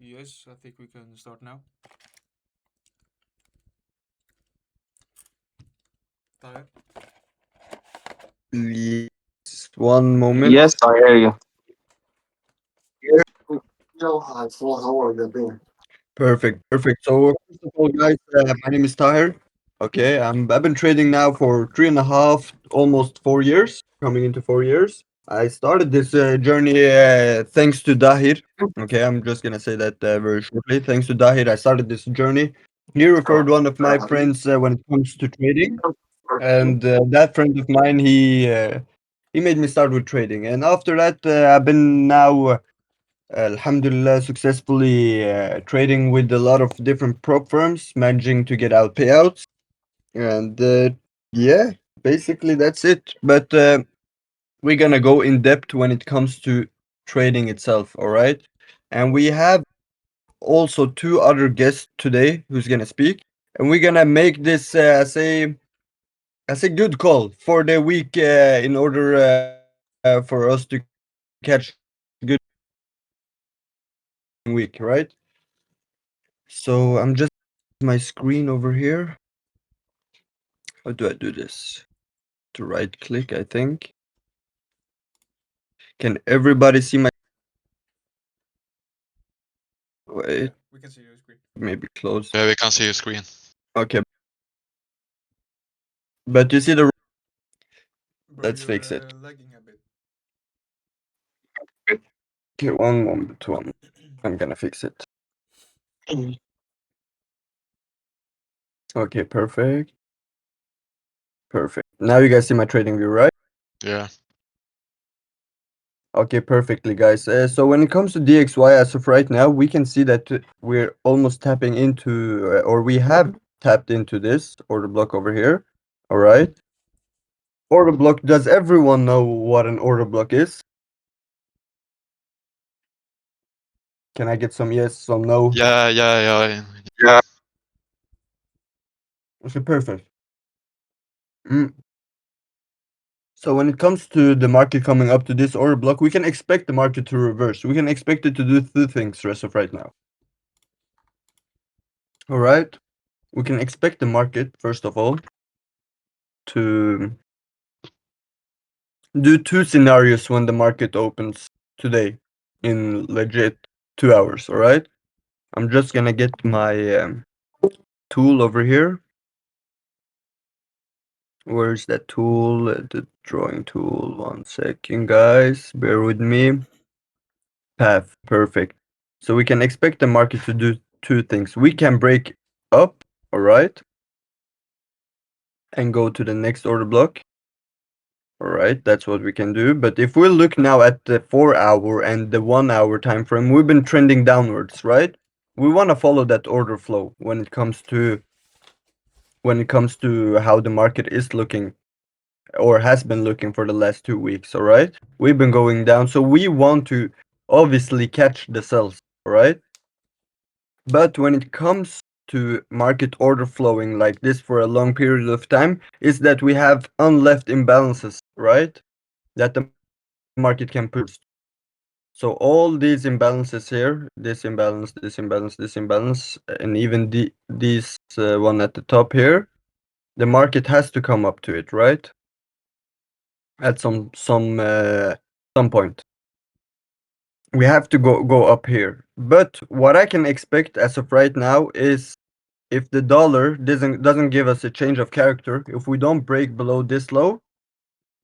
Yes, I think we can start now. Tahir? Yes, one moment. Yes, I hear you. Perfect, perfect. So first of all, guys, my name is Tahir. Okay, I've been trading now for 3.5, almost 4 years, coming into 4 years. I started this journey thanks to Dahir. Okay, I'm just gonna say that very shortly. Thanks to Dahir, I started this journey. He referred one of my friends when it comes to trading, and that friend of mine, he made me start with trading. And after that, I've been now. Alhamdulillah, successfully trading with a lot of different prop firms, managing to get out payouts. And yeah, basically that's it. But we're gonna go in depth when it comes to trading itself, all right? And we have also two other guests today who's gonna speak, and we're gonna make this as a good call for the week in order for us to catch good week, right? So I'm just my screen over here. How do I do this? To right click, I think. Can everybody see my wait, We can see your screen. maybe close. Yeah, we can see your screen. Okay, but you see the Bro, let's you're fix it. lagging a bit. Okay, one moment, one. I'm gonna fix it. Okay, perfect. Perfect. Now you guys see my trading view, right? Yeah. Okay, perfectly, guys. So when it comes to DXY, as of right now, we can see that we're almost tapping into, or we have tapped into this order block over here. All right. Order block. Does everyone know what an order block is? Can I get some yes, some no? Yeah. Okay, perfect. Mm. So when it comes to the market coming up to this order block, we can expect the market to reverse. We can expect it to do two things as of right now. All right. We can expect the market, first of all, to do two scenarios when the market opens today in legit 2 hours. All right. I'm just gonna get my tool over here. Where's that tool? The drawing tool. One second, guys. Bear with me. Path. Perfect. So we can expect the market to do two things. We can break up, all right, and go to the next order block. All right, that's what we can do. But if we look now at the 4 hour and the 1 hour time frame, we've been trending downwards, right? We want to follow that order flow when it comes to how the market is looking or has been looking for the last 2 weeks, all right? We've been going down, so we want to obviously catch the sells, all right? But when it comes to market order flowing like this for a long period of time, is that we have unleft imbalances, right? That the market can push. So all these imbalances here, this imbalance, this imbalance, this imbalance, and even these one at the top here, the market has to come up to it, right? At some point. We have to go up here. But what I can expect as of right now is if the dollar doesn't give us a change of character, if we don't break below this low,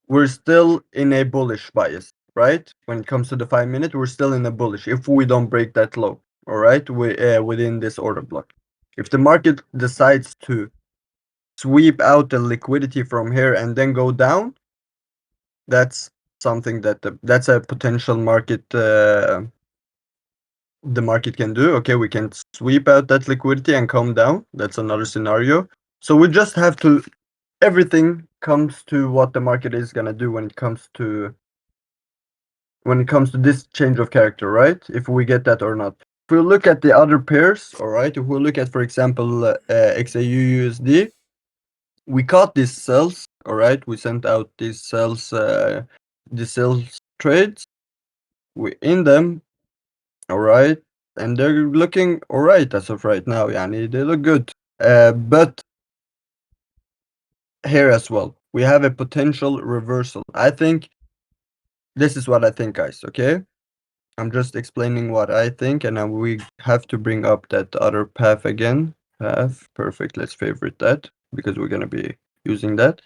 we're still in a bullish bias, right? When it comes to the 5 minute, we're still in a bullish if we don't break that low, all right? Within this order block. If the market decides to sweep out the liquidity from here and then go down, that's something that's a potential market the market can do. Okay, we can sweep out that liquidity and come down. That's another scenario. So we just have to everything comes to what the market is gonna do when it comes to this change of character, right? If we get that or not. If we look at the other pairs, all right, if we look at, for example, XAU USD, we caught these sells, all right, we sent out these sales trades, we in them, all right, and they're looking alright as of right now. Yani they look good. But here as well, we have a potential reversal. I think this is what I think, guys. Okay, I'm just explaining what I think, and then we have to bring up that other path again. Path, perfect. Let's favorite that because we're gonna be using that.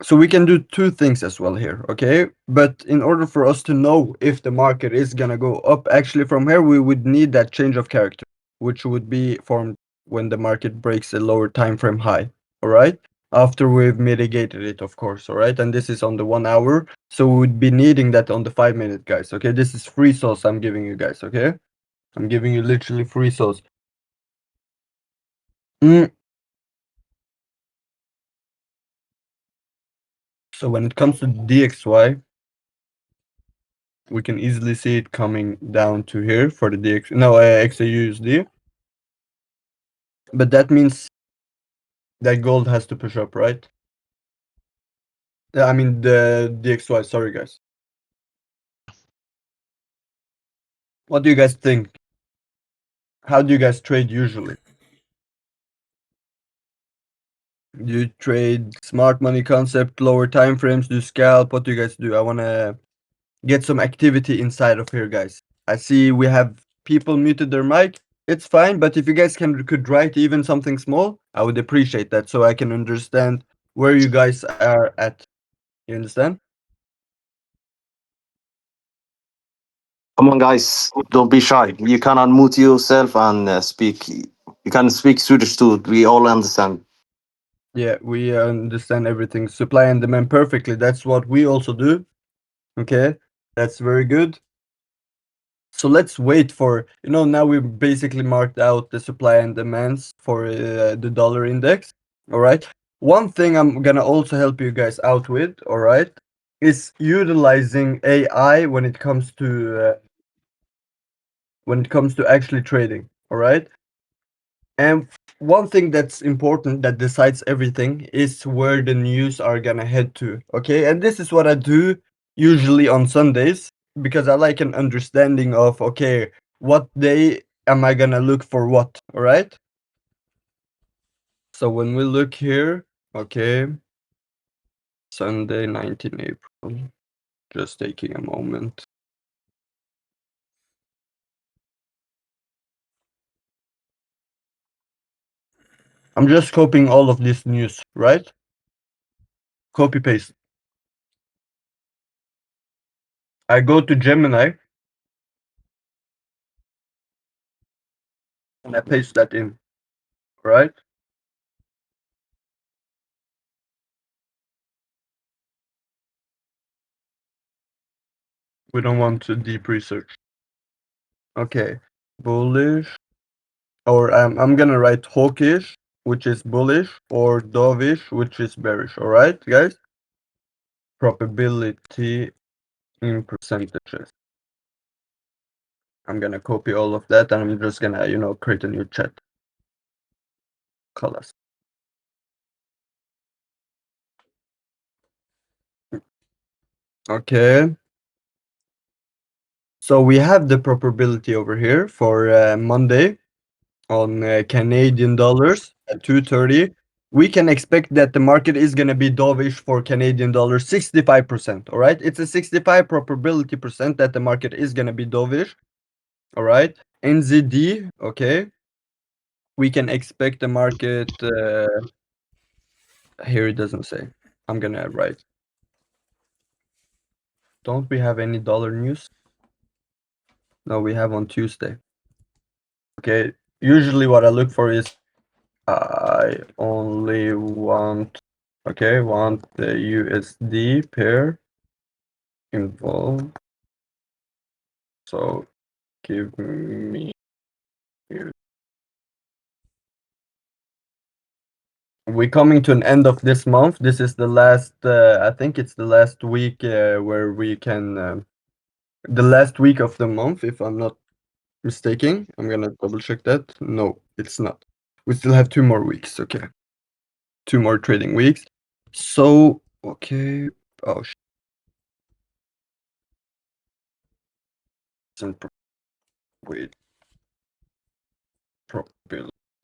So we can do two things as well here, okay? But in order for us to know if the market is gonna go up, actually from here, we would need that change of character, which would be formed when the market breaks a lower time frame high, all right? After we've mitigated it, of course, all right? And this is on the 1 hour, so we would be needing that on the 5 minute, guys, okay? This is free sauce I'm giving you guys, okay? I'm giving you literally free sauce. So when it comes to DXY, we can easily see it coming down to here for the XAUSD. But that means that gold has to push up, right? I mean the DXY, sorry guys. What do you guys think? How do you guys trade usually? Do you trade smart money concept, lower time frames, do you scalp? What do you guys do? I wanna get some activity inside of here, guys. I see we have people muted their mic. It's fine, but if you guys could write even something small, I would appreciate that so I can understand where you guys are at. You understand? Come on, guys, don't be shy. You can unmute yourself and speak. You can speak Swedish too. We all understand. Yeah, we understand everything. Supply and demand perfectly. That's what we also do. Okay, that's very good. So let's wait for, now we basically marked out the supply and demands for the dollar index. All right. One thing I'm gonna also help you guys out with, all right, is utilizing AI when it comes to actually trading. All right. And one thing that's important that decides everything is where the news are gonna head to. Okay, and this is what I do usually on Sundays because I like an understanding of okay, what day am I gonna look for what? All right. So when we look here, okay, Sunday, 19 April. Just taking a moment. I'm just copying all of this news, right? Copy paste. I go to Gemini and I paste that in, right? We don't want to deep research. Okay, bullish, or I'm gonna write hawkish, which is bullish, or dovish, which is bearish. All right, guys. Probability in percentages. I'm gonna copy all of that, and I'm just gonna create a new chat. Colors. Okay. So we have the probability over here for Monday on Canadian dollars at 2:30. We can expect that the market is going to be dovish for Canadian dollars 65%. All right. It's a 65 probability percent that the market is going to be dovish. All right. NZD. Okay. We can expect the market. Here it doesn't say. I'm going to write. Don't we have any dollar news? No, we have on Tuesday. Okay. Usually what I look for is I only want the USD pair involved. So give me. We're coming to an end of this month. This is the last. I think it's the last week where we can. The last week of the month, if I'm not mistaken. I'm gonna double check that. No, it's not. We still have 2 more weeks. Okay, 2 more trading weeks. So okay. Oh. Wait.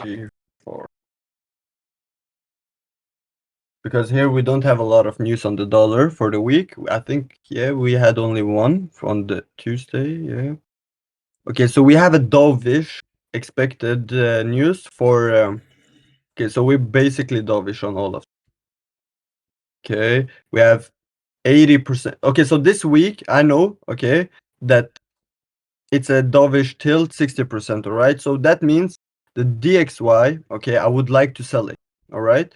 3, 4. Because here we don't have a lot of news on the dollar for the week. I think, yeah, we had only one on the Tuesday, yeah. Okay, so we have a dovish expected news for... okay, so we're basically dovish on all of them. Okay, we have 80%. Okay, so this week, I know, okay, that it's a dovish tilt 60%, all right? So that means the DXY, okay, I would like to sell it, all right?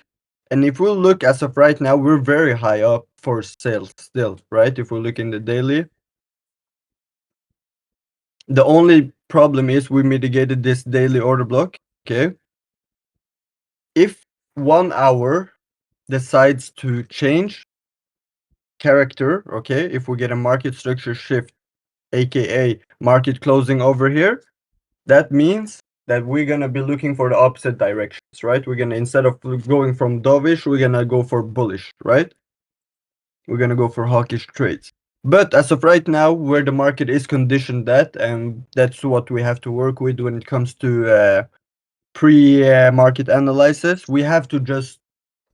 And if we look as of right now, we're very high up for sales still, right? If we look in the daily. The only problem is we mitigated this daily order block, okay? If 1 hour decides to change character, okay, if we get a market structure shift, aka market closing over here, that means that we're gonna be looking for the opposite directions, right? We're gonna, instead of going from dovish, we're gonna go for bullish, right? We're gonna go for hawkish trades. But as of right now, where the market is conditioned that, and that's what we have to work with when it comes to pre-market analysis, we have to just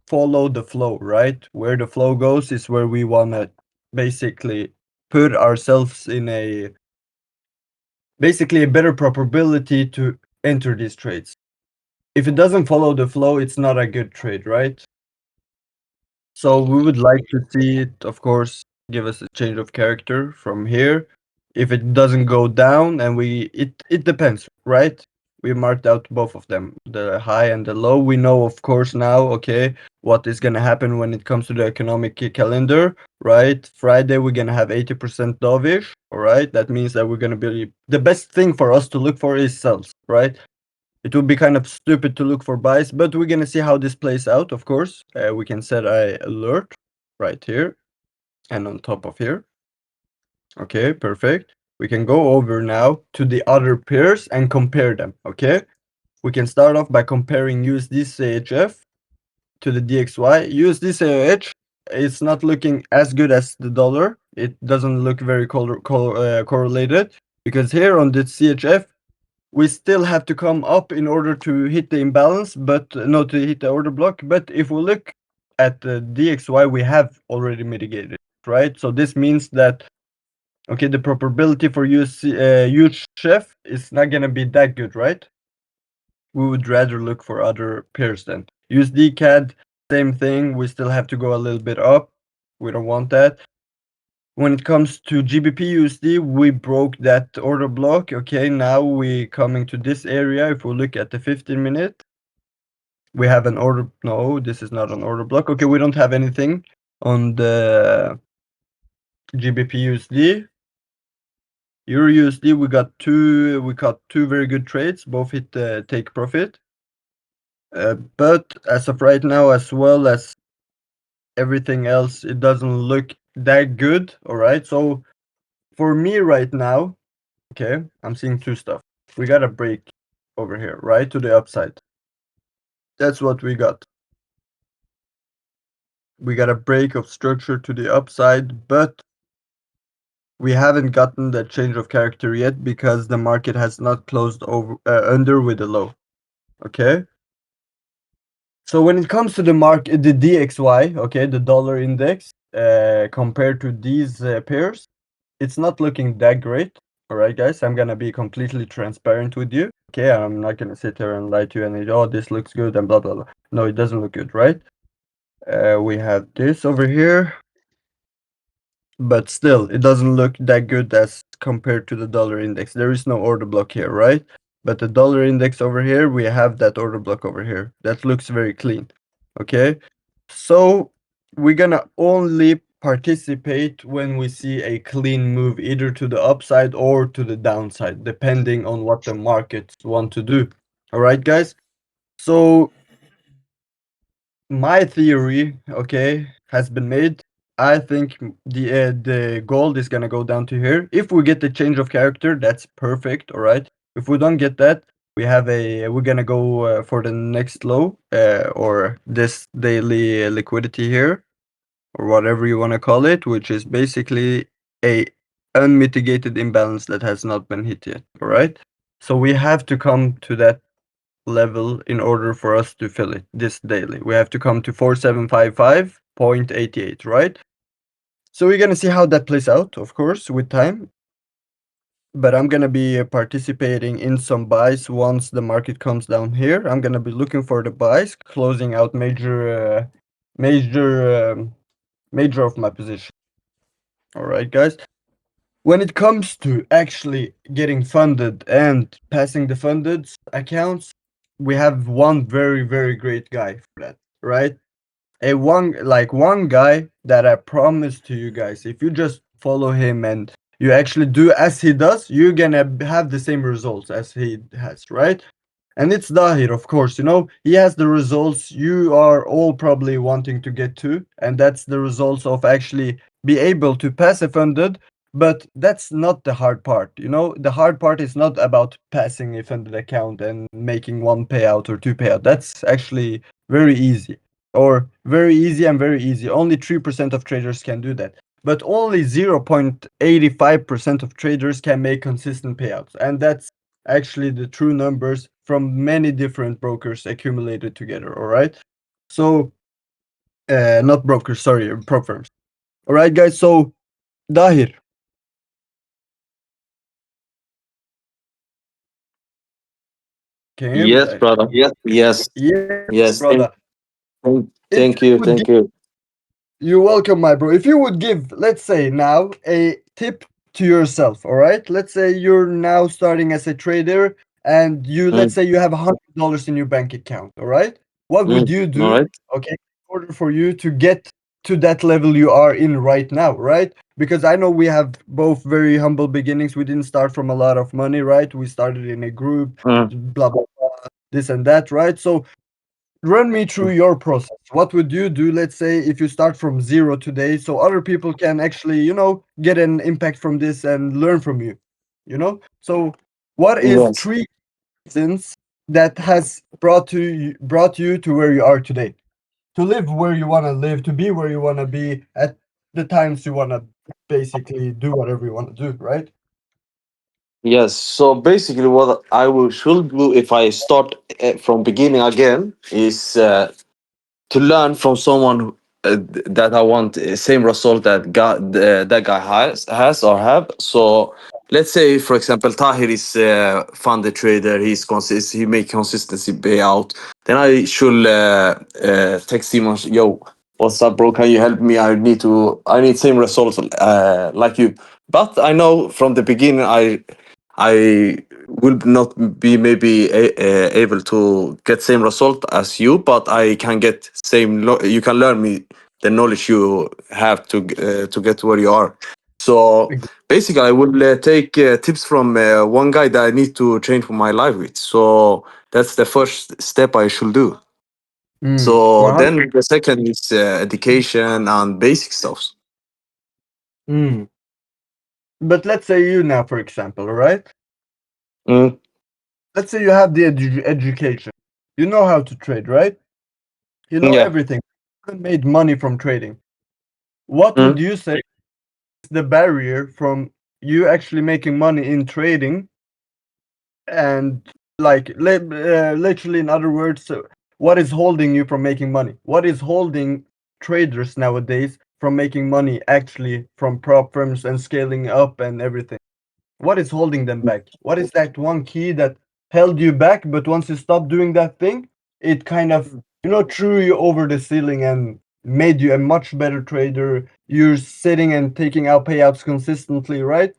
follow the flow, right? Where the flow goes is where we wanna basically put ourselves in a basically a better probability to enter these trades. If it doesn't follow the flow, it's not a good trade, right? So we would like to see it, of course, give us a change of character from here. If it doesn't go down, and it depends, right? We marked out both of them, the high and the low. We know, of course, now, okay, what is gonna happen when it comes to the economic calendar, right? Friday we're gonna have 80% dovish, all right? That means that we're gonna be, the best thing for us to look for is sells, right? It would be kind of stupid to look for buys, but we're gonna see how this plays out, of course. We can set a alert right here and on top of here. Okay, perfect. We can go over now to the other pairs and compare them, okay? We can start off by comparing USD CHF to the DXY. USD CHF is not looking as good as the dollar. It doesn't look very correlated, because here on the CHF, we still have to come up in order to hit the imbalance, but no, to hit the order block. But if we look at the DXY, we have already mitigated, right? So this means that, okay, the probability for huge chef is not gonna be that good, right? We would rather look for other pairs then. USD CAD, same thing. We still have to go a little bit up. We don't want that. When it comes to GBP USD, we broke that order block. Okay, now we coming to this area. If we look at the 15-minute, we have an order. No, this is not an order block. Okay, we don't have anything on the GBP USD. Euro USD, we got two very good trades. Both hit the take profit. But as of right now, as well as everything else, it doesn't look that good. All right, so for me right now, okay, I'm seeing two stuff. We got a break over here, right, to the upside. That's what we got. We got a break of structure to the upside, but we haven't gotten that change of character yet because the market has not closed over under with a low. Okay. So when it comes to the market, the DXY, okay, the dollar index, compared to these pairs, it's not looking that great. All right, guys, I'm gonna be completely transparent with you. Okay, I'm not gonna sit here and lie to you and oh, this looks good and blah blah blah. No, it doesn't look good, right? We have this over here, but still, it doesn't look that good as compared to the dollar index. There is no order block here, right? But the dollar index over here, we have that order block over here. That looks very clean. Okay, so we're gonna only participate when we see a clean move either to the upside or to the downside, depending on what the markets want to do. All right, guys. So my theory, okay, has been made. I think the gold is gonna go down to here. If we get the change of character, that's perfect. All right. If we don't get that, we're gonna go for the next low or this daily liquidity here, or whatever you want to call it, which is basically a unmitigated imbalance that has not been hit yet. All right. So we have to come to that level in order for us to fill it this daily. We have to come to 4755.88, right? So we're gonna see how that plays out, of course, with time. But I'm gonna be participating in some buys once the market comes down here. I'm gonna be looking for the buys, closing out major of my position. All right, guys. When it comes to actually getting funded and passing the funded accounts, we have one very great guy for that, right? One guy that I promise to you guys, if you just follow him and you actually do as he does, you're gonna have the same results as he has, right? And it's Dahir, of course, he has the results you are all probably wanting to get to, and that's the results of actually be able to pass a funded. But that's not the hard part, the hard part is not about passing a funded account and making one payout or two payout. That's actually very easy, or very easy and very easy. Only 3% of traders can do that, but only 0.85% of traders can make consistent payouts, and that's actually the true numbers from many different brokers accumulated together. All right, so not brokers, sorry, prop firms. All right, guys. So Dahir, can you hear me, Yes, Dahir? brother. Yes. Yes, Yes. brother. If Thank you you. would Thank you. You're welcome, my bro. If you would give, let's say now, a tip to yourself, all right? Let's say you're now starting as a trader and let's Mm, say you have $100 in your bank account, all right? What would you all do, right. okay, in order for you to get to that level you are in right now, right? Because I know we have both very humble beginnings. We didn't start from a lot of money, right? We started in a group, Mm, blah, blah, blah, this and that, right? So run me through your process. What would you do, let's say, if you start from zero today, so other people can actually, get an impact from this and learn from you, So what is yes. 3 reasons that has brought you to where you are today? To live where you want to live, to be where you want to be at the times you want to basically do whatever you want to do, right? Yes. So basically, what should do if I start from beginning again is to learn from someone that I want same result that guy has or have. So let's say, for example, Tahir is funded trader. He make consistency payout. Then I should text him on, yo, what's up, bro? Can you help me? I need same results like you. But I know from the beginning I will not be maybe able to get same result as you, but I can get you can learn me the knowledge you have to get where you are. So basically, I will take tips from one guy that I need to change my life with. So that's the first step I should do. So 100. then the second is education and basic stuff. Mm. But let's say you now, for example, all right? Mm, Let's say you have the education. You know how to trade, right? You know yeah. everything. You haven't made money from trading. What would Mm, you say is the barrier from you actually making money in trading? And like literally, in other words, what is holding you from making money? What is holding traders nowadays from making money actually from prop firms and scaling up and everything? What is holding them back? What is that one key that held you back, but once you stop doing that thing, it kind of, threw you over the ceiling and made you a much better trader? You're sitting and taking out payouts consistently, right?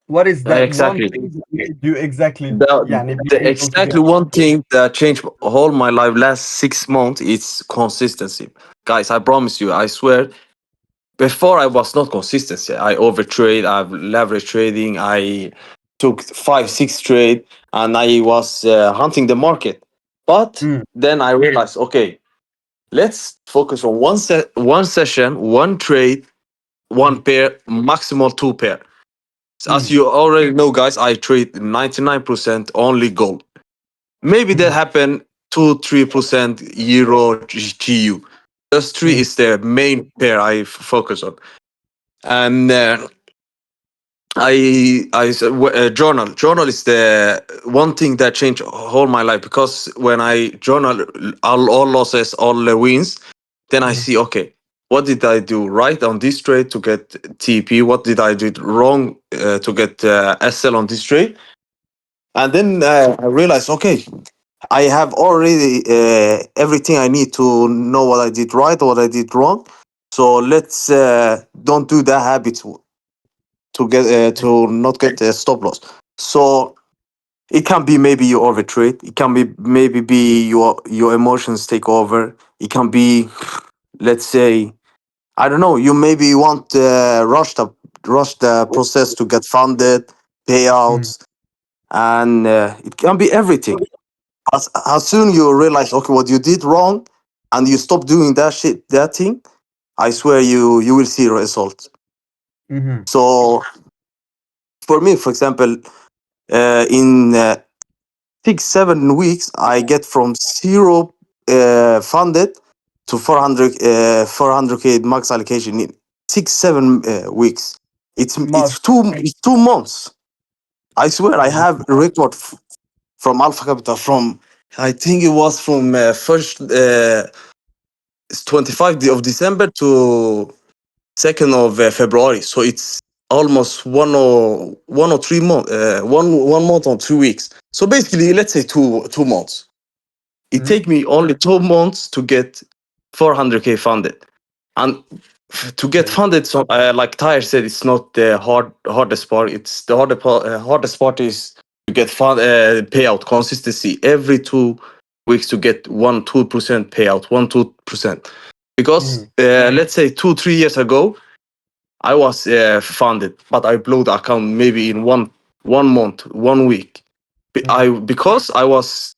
What is that one exactly. thing that made you exactly, the, yani, be the able to get? exactly one thing that changed all my life last 6 months is consistency. Guys, I promise you, I swear, before I was not consistency. I overtrade, I've leverage trading, I took 5 6 trade, and I was hunting the market. But Mm, then I realized, okay, let's focus on one session, one trade, mm, one pair, maximal two pair. As mm, you already know, guys, I trade 99% only gold. Maybe that mm, happen 2 3% euro GU. Those three mm, is the main pair I focus on, and Journal is the one thing that changed whole my life, because when I journal all losses, all the wins, then I Mhm. see, okay, what did I do right on this trade to get TP? What did I do wrong to get SL on this trade? And then I realized, okay, I have already everything I need to know what I did right or what I did wrong. So let's don't do that habit to get to not get a stop loss. So it can be maybe you overtrade. It can be maybe your emotions take over. It can be, let's say, I don't know. You maybe want rush the process to get funded, Mhm. payouts, and it can be everything. As soon you realize, okay, what you did wrong, and you stop doing that shit, that thing, I swear you will see results. Mhm. So for me, for example, in 6 7 weeks, I get from zero funded to 400k max allocation in 6 7 weeks. Month. It's 2 months. I swear I have a record from Alpha Capital from, I think it was from first 25th of December to 2nd of February. So it's almost 1 or 3 months, one month or 2 weeks. So basically, let's say 2 months. It Mhm. take me only 2 months to get 400k funded, and to get funded, so like Tyre said, it's not the hardest part. It's the hardest part is to get payout consistency every 2 weeks to get 1 2% payout, 1 2%. Because Mhm. let's say 2 3 years ago, I was funded, but I blew the account maybe in one month, 1 week. Because I was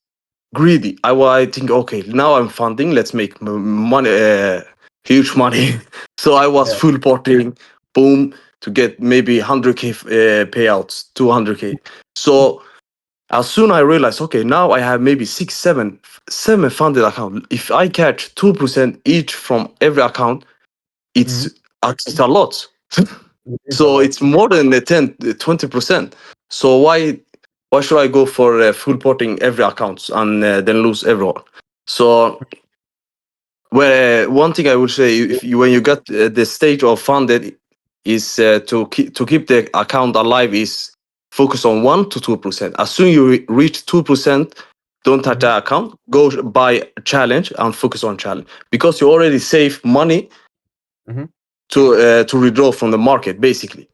greedy. I think, okay, now I'm funding. Let's make money, huge money. So I was Yeah. full porting, boom, to get maybe 100k payouts, 200k. So as soon I realized, okay, now I have maybe seven funded account. If I catch 2% each from every account, it's Mhm. it's a lot. It's a So lot. it's more than the 20%. So why should I go for full porting every account and then lose everyone? So where one thing I would say, if you, when you get the stage of funded, is to keep the account alive is focus on 1 to 2%. As soon you reach 2%, don't touch Mhm. that account. Go buy a challenge and focus on challenge, because you already save money Mhm. to withdraw from the market. Basically,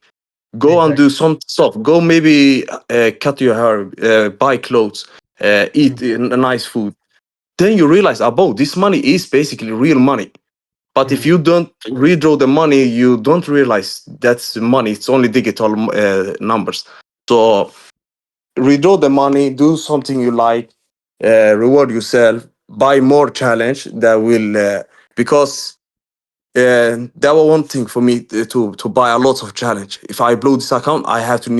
go and Exactly. do some stuff. Go maybe cut your hair, buy clothes, eat nice food. Then you realize, oh, this money is basically real money. But if Mhm. you don't redraw the money, you don't realize that's money. It's only digital numbers. So redraw the money, do something you like, reward yourself, buy more challenge that will, because that was one thing for me to buy a lot of challenge. If I blow this account, I have to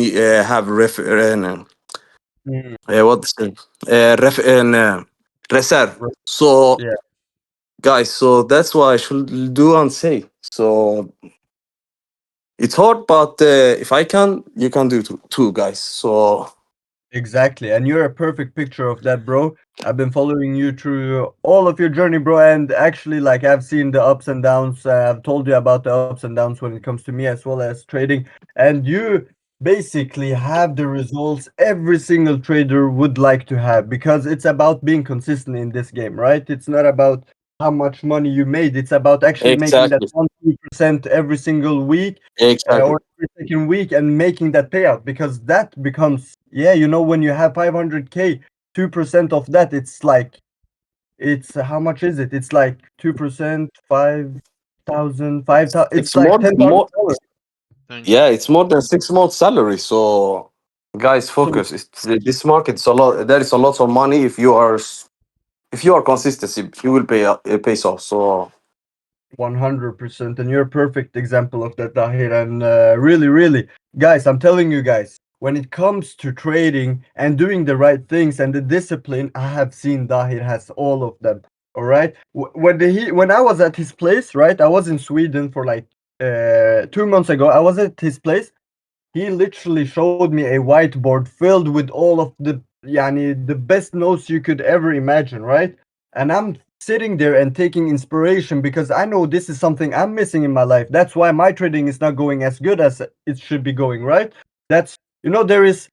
have Mhm. what's it? Reserve. Right. So Yeah. guys, so that's what I should do and say. So it's hard, but if I can, you can do too, guys. So Exactly, and you're a perfect picture of that, bro. I've been following you through all of your journey, bro, and actually, like, I've seen the ups and downs. I've told you about the ups and downs when it comes to me as well as trading, and you basically have the results every single trader would like to have because it's about being consistent in this game, right? It's not about how much money you made. It's about actually making that exactly, 1% every single week exactly. or every second week and making that payout because that becomes when you have 500k 2% of that it's how much is it, it's like 2% 5,000 5,000, it's It's like more. $10,000. Thank you. Yeah, it's more than 6 months salary. So guys, So focus. This market's a lot. There is a lot of money if you are consistent. You will pay it pays off. So 100%, and you're a perfect example of that, Dahir. And really, really, guys, I'm telling you guys, when it comes to trading and doing the right things and the discipline, I have seen Dahir has all of them. All right. When I was at his place, right, I was in Sweden for like 2 months ago. I was at his place. he literally showed me a whiteboard filled with all of the the best notes you could ever imagine, right? And I'm sitting there and taking inspiration because I know this is something I'm missing in my life. That's why my trading is not going as good as it should be going, right? That's there is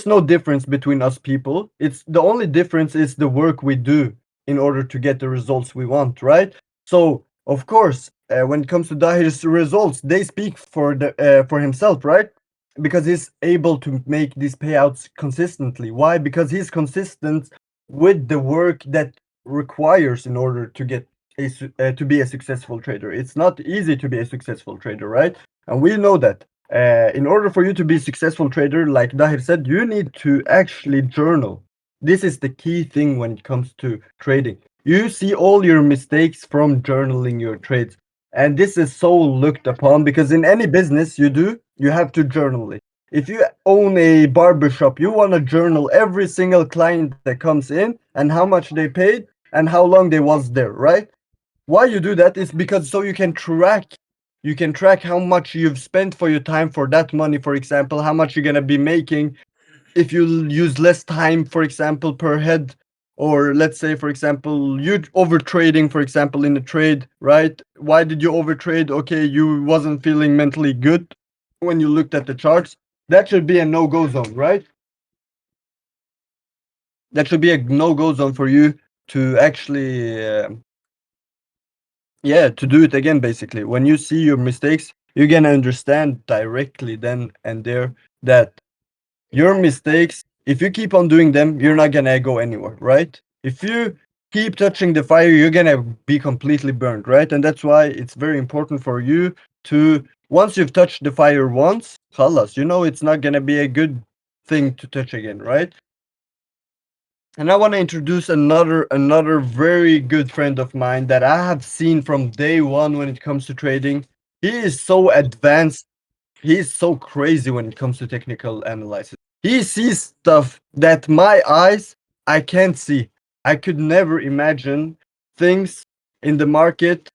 no difference between us people. It's the only difference is the work we do in order to get the results we want, right? So of course, when it comes to Dahir's results, they speak for himself, right? Because he's able to make these payouts consistently. Why? Because he's consistent with the work that requires in order to get to be a successful trader. It's not easy to be a successful trader, right? And we know that in order for you to be a successful trader, like Dahir said, you need to actually journal. This is the key thing when it comes to trading. You see all your mistakes from journaling your trades. And this is so looked upon because in any business you do, you have to journal it. If you own a barbershop, you want to journal every single client that comes in and how much they paid and how long they was there, right? Why you do that is because so you can track how much you've spent for your time for that money, for example, how much you're going to be making if you use less time, for example, per head. Or let's say, for example, you over trading, for example, in a trade, right? Why did you over trade? Okay, you wasn't feeling mentally good when you looked at the charts. That should be a no-go zone, right? That should be a no-go zone for you to actually to do it again. Basically, when you see your mistakes, you're gonna understand directly then and there that your mistakes, if you keep on doing them, you're not gonna go anywhere, right? If you keep touching the fire, you're gonna be completely burned, right? And that's why it's very important for you to, once you've touched the fire once, khalas, you know it's not gonna be a good thing to touch again, right? And I want to introduce another very good friend of mine that I have seen from day one when it comes to trading. He is so advanced. He's so crazy when it comes to technical analysis. He sees stuff that my eyes I can't see. I could never imagine things in the market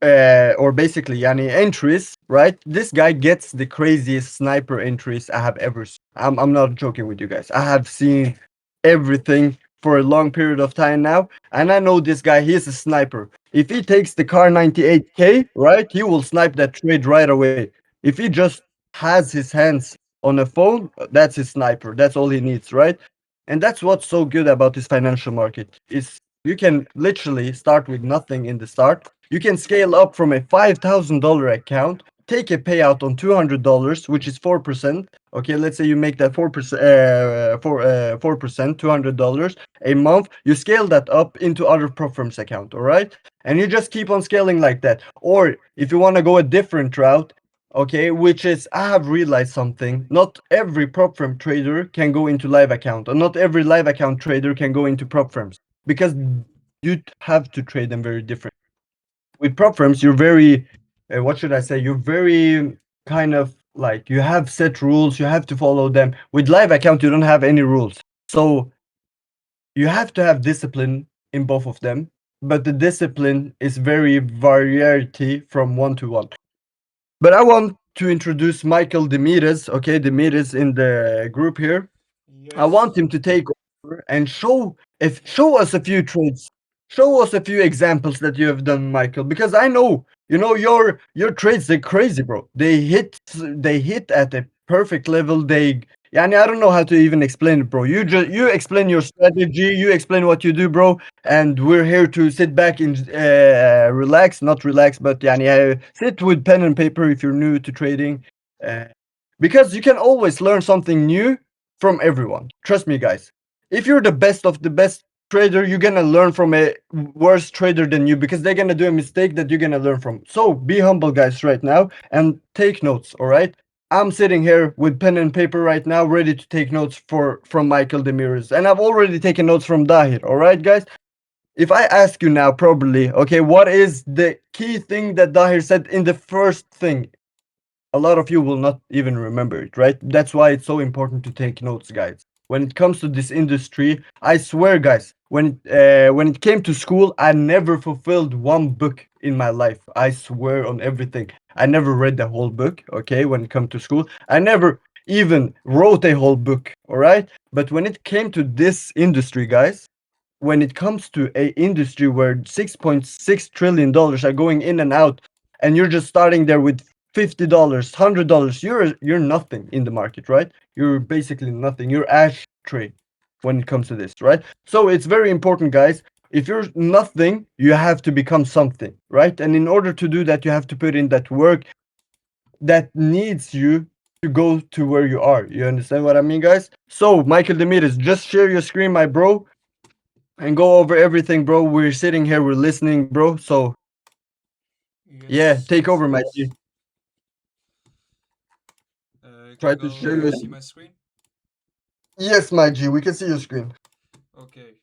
or basically yani entries, right? This guy gets the craziest sniper entries I have ever seen. I'm not joking with you guys. I have seen everything for a long period of time now, and I know this guy, he's a sniper. If he takes the car 98k, right, he will snipe that trade right away. If he just has his hands on a phone, that's his sniper. That's all he needs, right? And that's what's so good about this financial market is you can literally start with nothing in the start. You can scale up from a $5,000 account, take a payout on $200, which is 4%. Okay, let's say you make that 4%, 4%, $200 a month. You scale that up into other prop firms account, all right? And you just keep on scaling like that. Or if you want to go a different route, okay, which is I have realized something. Not every prop firm trader can go into live account, and not every live account trader can go into prop firms because you have to trade them very different. With prop firms, you're very, what should I say? You're very kind of like you have set rules, you have to follow them. With live account, you don't have any rules, so you have to have discipline in both of them. But the discipline is very variety from one to one. But I want to introduce Michael Demirez. Okay, Demirez in the group here. I want him to take over and show us a few trades. Show us a few examples that you have done, Michael, because I know your trades they're crazy, bro. They hit at a perfect level. I don't know how to even explain it, bro. You explain your strategy, you explain what you do, bro, and we're here to sit back and relax, not relax, but sit with pen and paper if you're new to trading, uh, because you can always learn something new from everyone. Trust me, guys. If you're the best of the best trader, you're gonna learn from a worse trader than you because they're gonna do a mistake that you're gonna learn from. So be humble, guys, right now and take notes. All right. I'm sitting here with pen and paper right now, ready to take notes from Michael Demirez, and I've already taken notes from Dahir. All right, guys. If I ask you now, probably, okay, what is the key thing that Dahir said in the first thing? A lot of you will not even remember it, right? That's why it's so important to take notes, guys. When it comes to this industry, I swear, guys, when it came to school, I never fulfilled one book in my life. I swear on everything. I never read the whole book, okay, when it come to school. I never even wrote a whole book, all right? But when it came to this industry, guys, when it comes to a industry where $6.6 trillion are going in and out, and you're just starting there with $50, $100, you're nothing in the market, right? You're basically nothing. You're ashtray when it comes to this, right? So it's very important, guys. If you're nothing, you have to become something, right? And in order to do that, you have to put in that work that needs you to go to where you are. You understand what I mean, guys? So, Michael Demirez, just share your screen, my bro, and go over everything, bro. We're sitting here, we're listening, bro. So, yeah, Yes, take yes, over, my yes. G. Can Try you to share your. see my screen? Yes, my G, we can see your screen. Okay.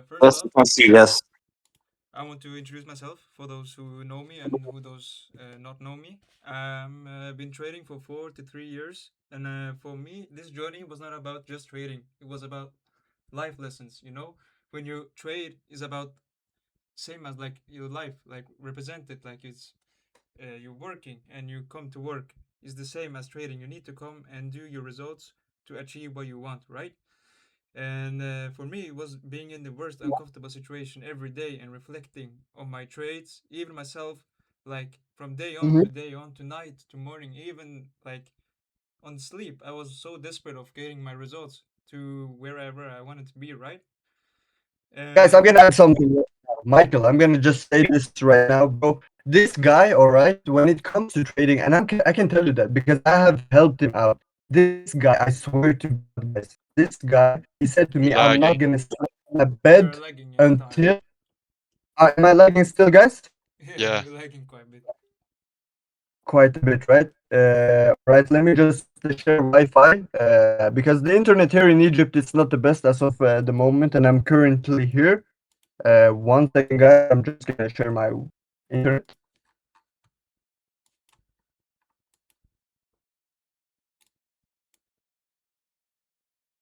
First Yes, off, you can see. Yes. I want to introduce myself for those who know me and who those not know me. I'm been trading for 4 to 3 years, and for me, this journey was not about just trading. It was about life lessons. You know, when you trade, is about same as like your life, like represented, like it's you're working and you come to work. Is the same as trading. You need to come and do your results to achieve what you want, right? And for me, it was being in the worst uncomfortable situation every day and reflecting on my traits, even myself, like from day on Mm-hmm. to day on to night to morning, even like on sleep. I was so desperate of getting my results to wherever I wanted to be, right? Guys, I'm And gonna add something right now. Michael, I'm gonna just say this right now, bro. This guy, all right, when it comes to trading, and I can tell you that because I have helped him out. This guy, I swear to God, guys, this guy, he said to me, I'm not Lagging. gonna sleep on a you're bed lagging, Tahir. until. Am I lagging still, guys? Yeah, Yeah. you're lagging quite a bit. Quite a bit, right? Right. Let me just share Wi-Fi because the internet here in Egypt is not the best as of the moment, and I'm currently here. 1 second, guys. I'm just gonna share my internet.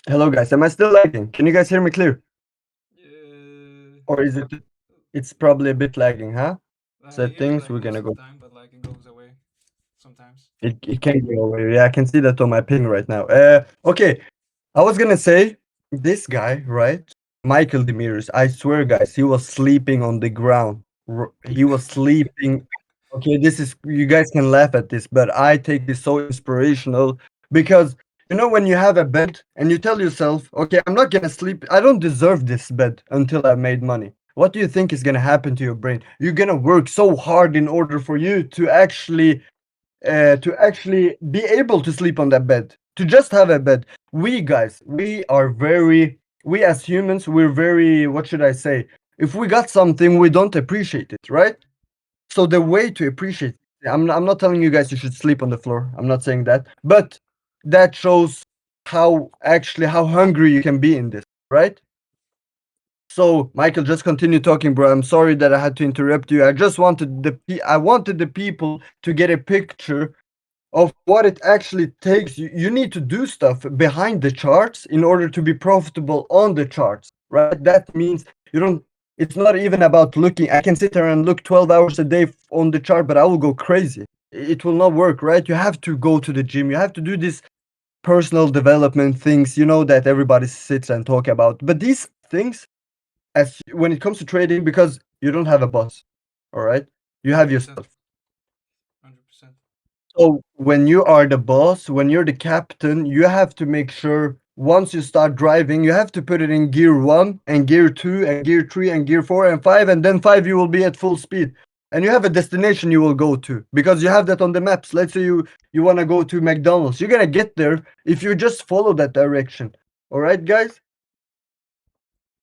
Hello, guys. Am I still lagging? Can you guys hear me clear? Or is it? It's probably a bit lagging, huh? I hear you Settings. like We're most gonna of the go. time, but like it goes away sometimes. It can go away. Yeah, I can see that on my ping right now. Okay. I was gonna say this guy, right? Michael Demiris. I swear, guys, he was sleeping on the ground. He was sleeping. Okay, this is you guys can laugh at this, but I take this so inspirational because you know when you have a bed and you tell yourself, okay, I'm not gonna sleep. I don't deserve this bed until I made money. What do you think is gonna happen to your brain? You're gonna work so hard in order for you to actually be able to sleep on that bed, to just have a bed. We guys, we as humans, we're very, what should I say? If we got something, we don't appreciate it, right? So the way to appreciate it, I'm not telling you guys you should sleep on the floor. I'm not saying that, but that shows how hungry you can be in this, right? So, Michael, just continue talking, bro. I'm sorry that I had to interrupt you. I just wanted I wanted the people to get a picture of what it actually takes. You need to do stuff behind the charts in order to be profitable on the charts, right? That means you don't, it's not even about looking. I can sit there and look 12 hours a day on the chart, but I will go crazy. It will not work, right? You have to go to the gym. You have to do these personal development things, that everybody sits and talk about. But these things, as when it comes to trading, because you don't have a boss, all right? You have 100%. yourself. 100%. So when you are the boss, when you're the captain, you have to make sure once you start driving, you have to put it in gear one and gear two and gear three and gear four and five, and then five you will be at full speed. And you have a destination you will go to because you have that on the maps. Let's say you want to go to McDonald's. You're gonna get there if you just follow that direction. All right, guys?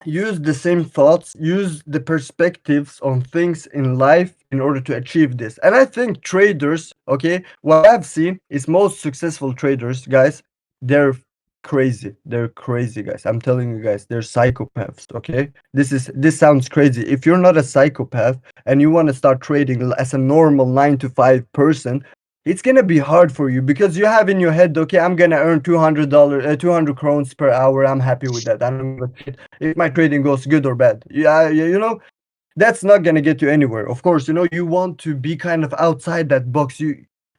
Use the same thoughts, use the perspectives on things in life in order to achieve this. And I think traders, okay, what I've seen is most successful traders, guys, they're crazy. They're crazy, guys. I'm telling you guys, they're psychopaths, okay? This sounds crazy. If you're not a psychopath and you want to start trading as a normal 9 to 5 person, it's gonna be hard for you because you have in your head, okay, I'm gonna earn $200, 200 crowns per hour. I'm happy with that. I don't give a shit if my trading goes good or bad. Yeah, you know. that's not gonna get you anywhere. Of course, you know, you want to be kind of outside that box.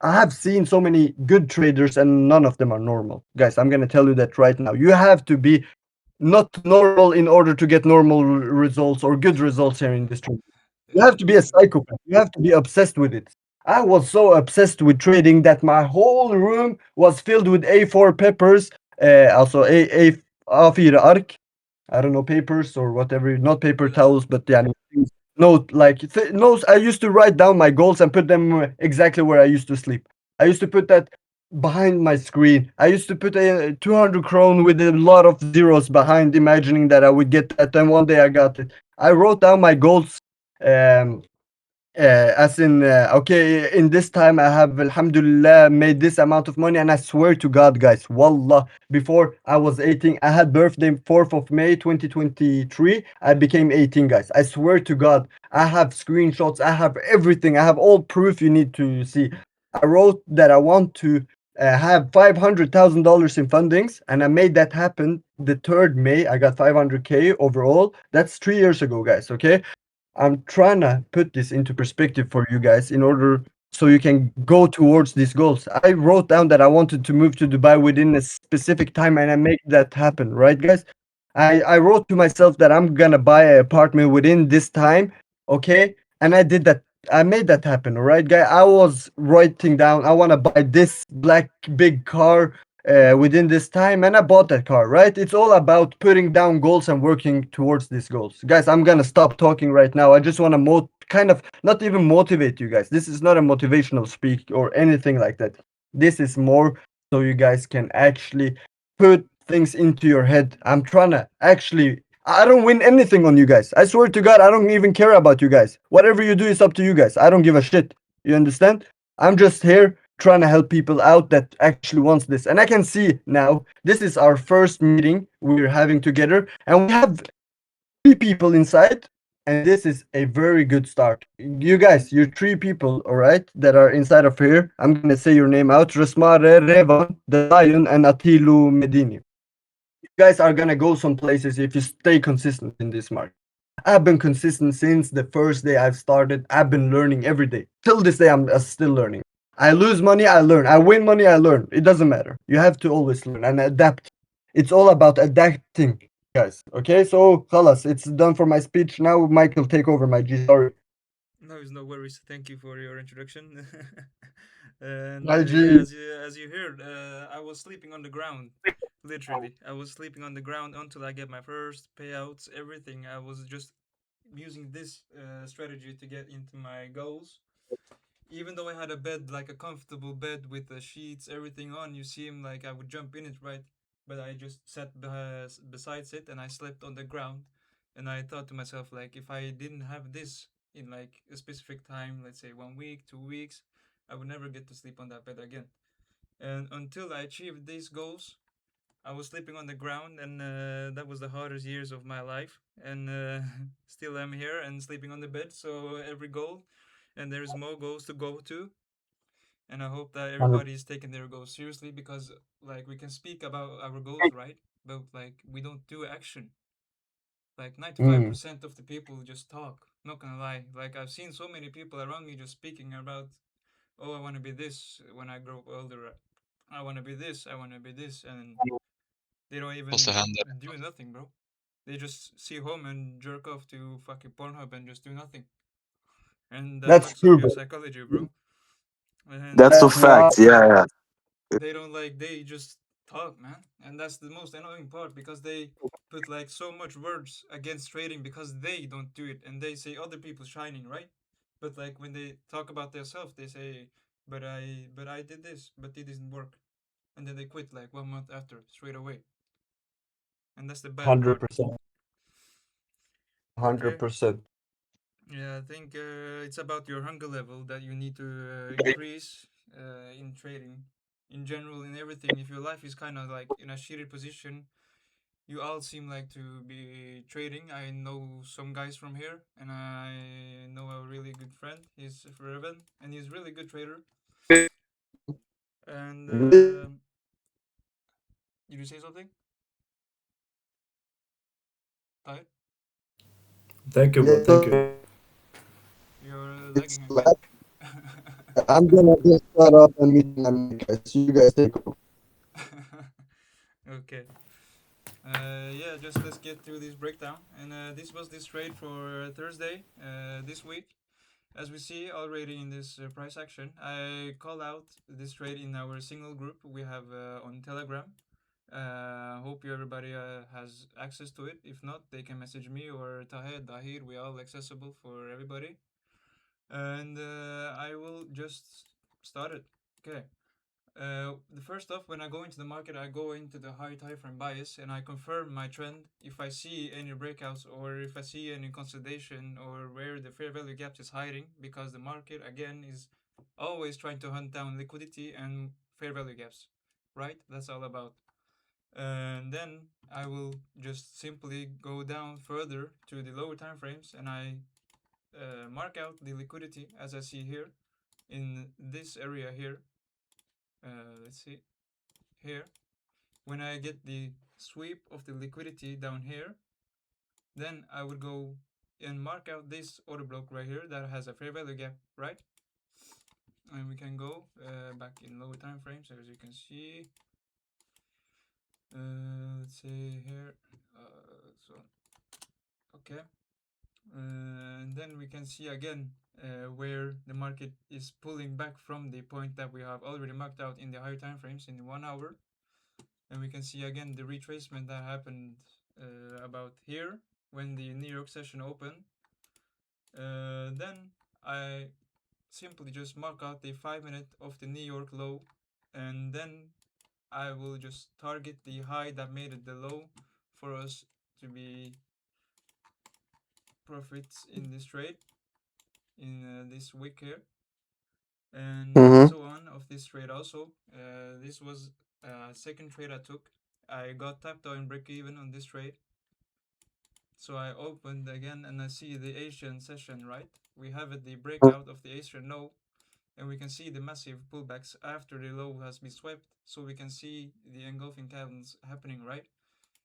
I have seen so many good traders and none of them are normal. Guys, I'm gonna tell you that right now. You have to be not normal in order to get normal results or good results here in this trade. You have to be a psychopath. You have to be obsessed with it. I was so obsessed with trading that my whole room was filled with A4 papers, also A4 arc. I don't know, papers or whatever, not paper towels, but yeah, note like notes. I used to write down my goals and put them exactly where I used to sleep. I used to put that behind my screen. I used to put a 200 krone with a lot of zeros behind, imagining that I would get that. And one day I got it. I wrote down my goals. Um, as in, okay, in this time I have, alhamdulillah, made this amount of money, and I swear to God, guys, wallah, before I was 18, I had birthday 4th of May 2023. I became 18, guys. I swear to God, I have screenshots, I have everything, I have all proof you need to see. I wrote that I want to have $500,000 in fundings, and I made that happen. The 3rd May, I got 500K overall. That's 3 years ago, guys. Okay, I'm trying to put this into perspective for you guys in order so you can go towards these goals. I wrote down that I wanted to move to Dubai within a specific time and I make that happen, right, guys? I wrote to myself that I'm gonna buy an apartment within this time, okay? And I did that. I made that happen, all right, guy? I was writing down I want to buy this black big car within this time, and I bought that car, right? It's all about putting down goals and working towards these goals. Guys, I'm gonna stop talking right now. I just want to kind of not even motivate you guys. This is not a motivational speak or anything like that. This is more so you guys can actually put things into your head. I'm trying to actually, I don't win anything on you guys. I swear to God, I don't even care about you guys. Whatever you do is up to you guys. I don't give a shit. You understand? I'm just here trying to help people out that actually wants this. And I can see now this is our first meeting we're having together, and we have 3 people inside, and this is a very good start. You guys, you're 3 people, all right, that are inside of here. I'm gonna say your name out: Rasmare, Revan, the Lion, and Atilu Medini. You guys are gonna go some places if you stay consistent in this market. I've been consistent since the first day I've started. I've been learning every day. Till this day, I'm still learning. I lose money, I learn. I win money, I learn. It doesn't matter. You have to always learn and adapt. It's all about adapting, guys. Okay, so خلاص, it's done for my speech. Now, Michael, take over, my G. Sorry. No, it's no worries. Thank you for your introduction. And My yeah, G. as you heard, I was sleeping on the ground. Literally, I was sleeping on the ground until I get my first payouts. Everything. I was just using this strategy to get into my goals. Even though I had a bed, like a comfortable bed with the sheets, everything on, you seem like I would jump in it, right? But I just sat besides it and I slept on the ground. And I thought to myself, like, if I didn't have this in like a specific time, let's say 1 week, 2 weeks, I would never get to sleep on that bed again. And until I achieved these goals, I was sleeping on the ground, and that was the hardest years of my life. And still, I'm here and sleeping on the bed. So every goal, and there's more goals to go to. And I hope that everybody is taking their goals seriously, because like we can speak about our goals, right? But like we don't do action. Like Mm, 95% of the people just talk. Not gonna lie. Like I've seen so many people around me just speaking about, oh, I want to be this when I grow older. I want to be this. I want to be this, and they don't What's the even hand do nothing, bro. They just see home and jerk off to fucking Pornhub and just do nothing. And that that's fucks up true, your bro. psychology, bro. And That's a That's why. fact. Yeah, yeah. they don't like, they just talk, man. And that's the most annoying part, because they put like so much words against trading because they don't do it, and they say other people shining, right? But like when they talk about themselves, they say, but I did this, but it didn't work. And then they quit like 1 month after, straight away. And that's the bad part. 100%. Okay. 100%. Yeah, I think it's about your hunger level that you need to increase in trading. In general, in everything, if your life is kind of like in a shitty position, you all seem like to be trading. I know some guys from here, and I know a really good friend. He's Revan, and he's a really good trader. And did you say something? Ty? Thank you, bro. Thank you. lagging it's again. I'm gonna just shut up and mute my mic, guys. So you guys take over. Okay. Yeah, just let's get through this breakdown. And this was this trade for Thursday this week. As we see already in this price action, I call out this trade in our single group we have on Telegram. Hope everybody has access to it. If not, they can message me or Taher, Dahir. We are all accessible for everybody. And I will just start it. Okay. The first off, when I go into the market, I go into the high time frame bias and I confirm my trend. If I see any breakouts or if I see any consolidation or where the fair value gaps is hiding, because the market again is always trying to hunt down liquidity and fair value gaps, right? That's all about. And then I will just simply go down further to the lower time frames and I mark out the liquidity as I see here in this area here. Let's see here. When I get the sweep of the liquidity down here, then I would go and mark out this order block right here that has a fair value gap, right? And we can go back in lower time frames as you can see. Let's say here. So okay. And then we can see again where the market is pulling back from the point that we have already marked out in the higher time frames in the 1 hour. And we can see again the retracement that happened about here when the New York session opened. Then I simply just mark out the 5-minute of the New York low, and then I will just target the high that made it the low for us to be profits in this trade in this week here. And so on of this trade also. This was second trade I took. I got tapped out in break even on this trade. So I opened again and I see the Asian session, right? We have it the breakout of the Asian low, and we can see the massive pullbacks after the low has been swept. So we can see the engulfing candles happening, right?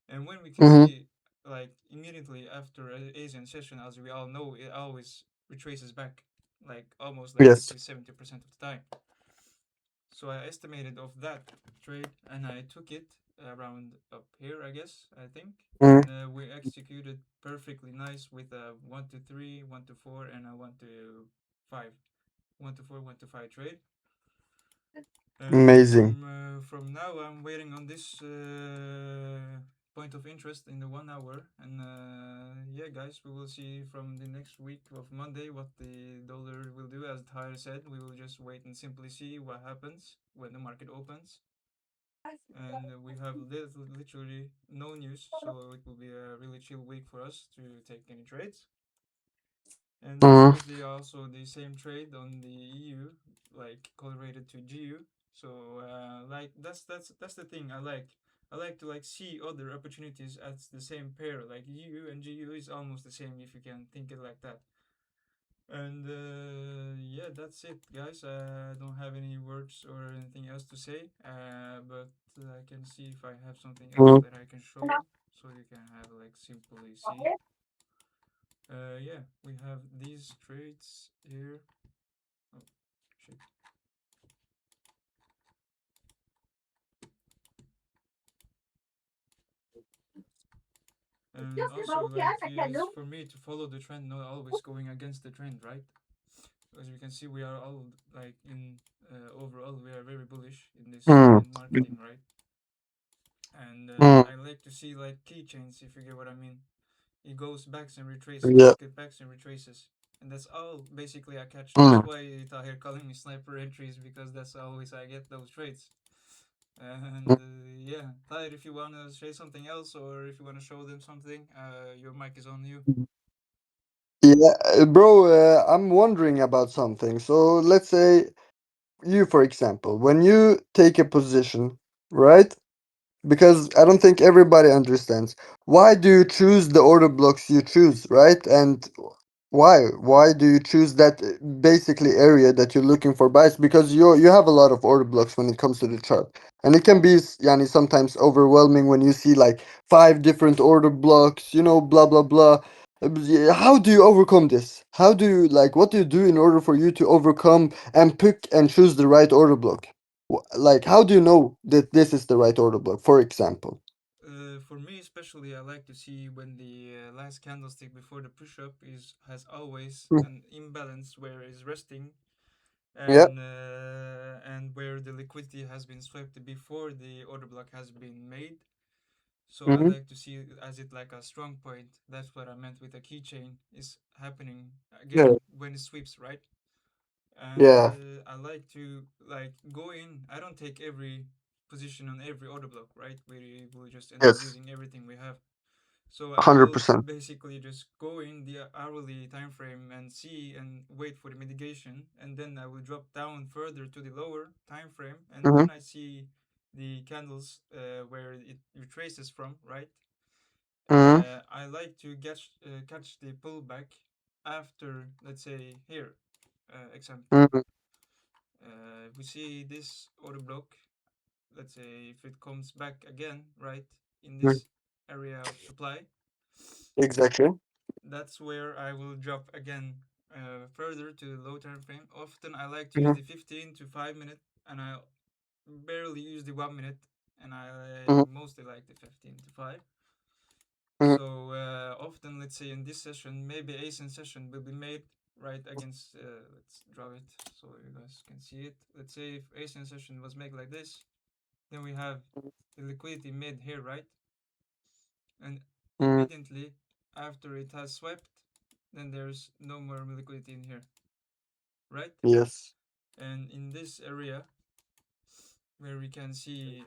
And when we can see like immediately after Asian session, as we all know, it always retraces back like almost like Yes. 60-70% of the time. So I estimated of that trade and I took it around up here, I guess, I think. And we executed perfectly nice with a 1 to 3, 1 to 4, and a 1 to 5. 1 to 4, 1 to 5 trade. Amazing. From now, I'm waiting on this point of interest in the 1 hour. And yeah, guys, we will see from the next week of Monday what the dollar will do. As Tyre said, we will just wait and simply see what happens when the market opens. And we have literally no news, so it will be a really chill week for us to take any trades. And this was the also the same trade on the EU, like correlated to GU. So like that's the thing I like. I like to like see other opportunities at the same pair. Like EU and GU is almost the same if you can think it like that. And yeah, that's it, guys. I don't have any words or anything else to say. But I can see if I have something else that I can show, so you can have like simply see. Yeah, we have these trades here. Oh, shit. And also, like, for me to follow the trend, not always going against the trend, right? As you can see, we are all like in overall, we are very bullish in this trend marketing, right? And I like to see like keychains, if you get what I mean. It goes backs and retraces, market backs and retraces, and that's all basically I catch. That's why Tahir calling me sniper entries, because that's always I get those trades. And yeah, Tahir, if you wanna say something else or if you wanna show them something, your mic is on you. Yeah, bro, I'm wondering about something. So let's say you, for example, when you take a position, right? Because I don't think everybody understands. Why do you choose the order blocks you choose, right? And why? Why do you choose that basically area that you're looking for buys? Because you have a lot of order blocks when it comes to the chart. And it can be yani, sometimes overwhelming when you see like 5 different order blocks, blah blah blah. How do you overcome this? How do you like? What do you do in order for you to overcome and pick and choose the right order block? Like, how do you know that this is the right order block? For example. For me especially, I like to see when the last candlestick before the push-up has always Mm. an imbalance where it's resting, Yeah. and where the liquidity has been swept before the order block has been made. So I Mm-hmm. like to see it as it like a strong point. That's what I meant with a keychain is happening Yeah. again when it sweeps, right? And Yeah. I like to like go in. I don't take every position on every order block, right? We will just end up Yes. losing everything we have. So I Hundred will percent. basically just go in the hourly time frame and see and wait for the mitigation, and then I will drop down further to the lower time frame. And Mm-hmm. when I see the candles where it retraces from, right? Mm-hmm. I like to catch the pullback after, let's say here, example. Mm-hmm. If we see this order block, let's say if it comes back again, right, in this area of supply, Exactly. that's where I will drop again further to the low time frame. Often I like to use Mm-hmm. the 15 to 5 minute, and I barely use the 1 minute, and I Mm-hmm. mostly like the 15 to 5. Mm-hmm. So often, let's say in this session, maybe ASIN session will be made right against. Let's draw it so you guys can see it. Let's say if ASIN session was made like this, then we have the liquidity made here, right? And Mm-hmm. immediately after it has swept, then there's no more liquidity in here, right? Yes. And in this area where we can see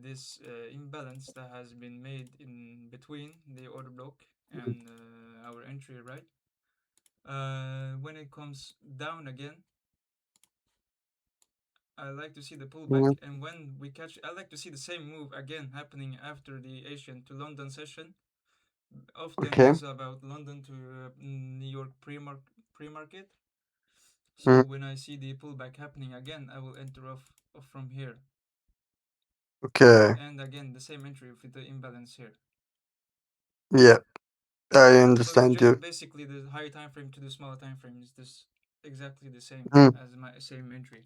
this imbalance that has been made in between the order block and our entry, right? When it comes down again, I like to see the pullback, Mm-hmm. and when we catch, I like to see the same move again happening after the Asian to London session. Often Okay. this is about London to New York pre-market. So Mm-hmm. when I see the pullback happening again, I will enter off from here, Okay. and again the same entry with the imbalance here. Yeah. I So it's understand just you. basically the higher time frame to the smaller time frame is this exactly the same Mm. as my same entry.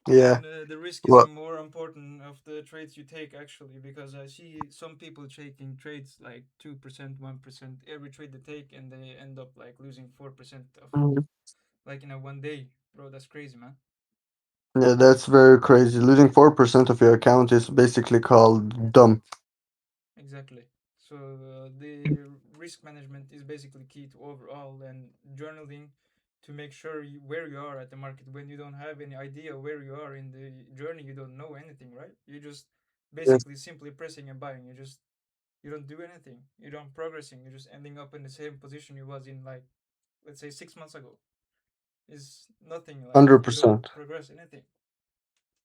Yeah. And the risk is Well. more important of the trades you take actually, because I see some people taking trades like 2%, 1% every trade they take, and they end up like losing 4% of Mhm. like in a 1 day, bro. That's crazy, man. Yeah, that's very crazy. Losing 4% of your account is basically called dumb. Exactly. So the risk management is basically key to overall, and journaling to make sure where you are at the market when you don't have any idea where you are in the journey. You don't know anything, right? You just Yes. basically simply pressing and buying. You don't do anything. You don't progressing. You're just ending up in the same position you was in, like, let's say 6 months ago. Is nothing, like you don't 100%. progress anything.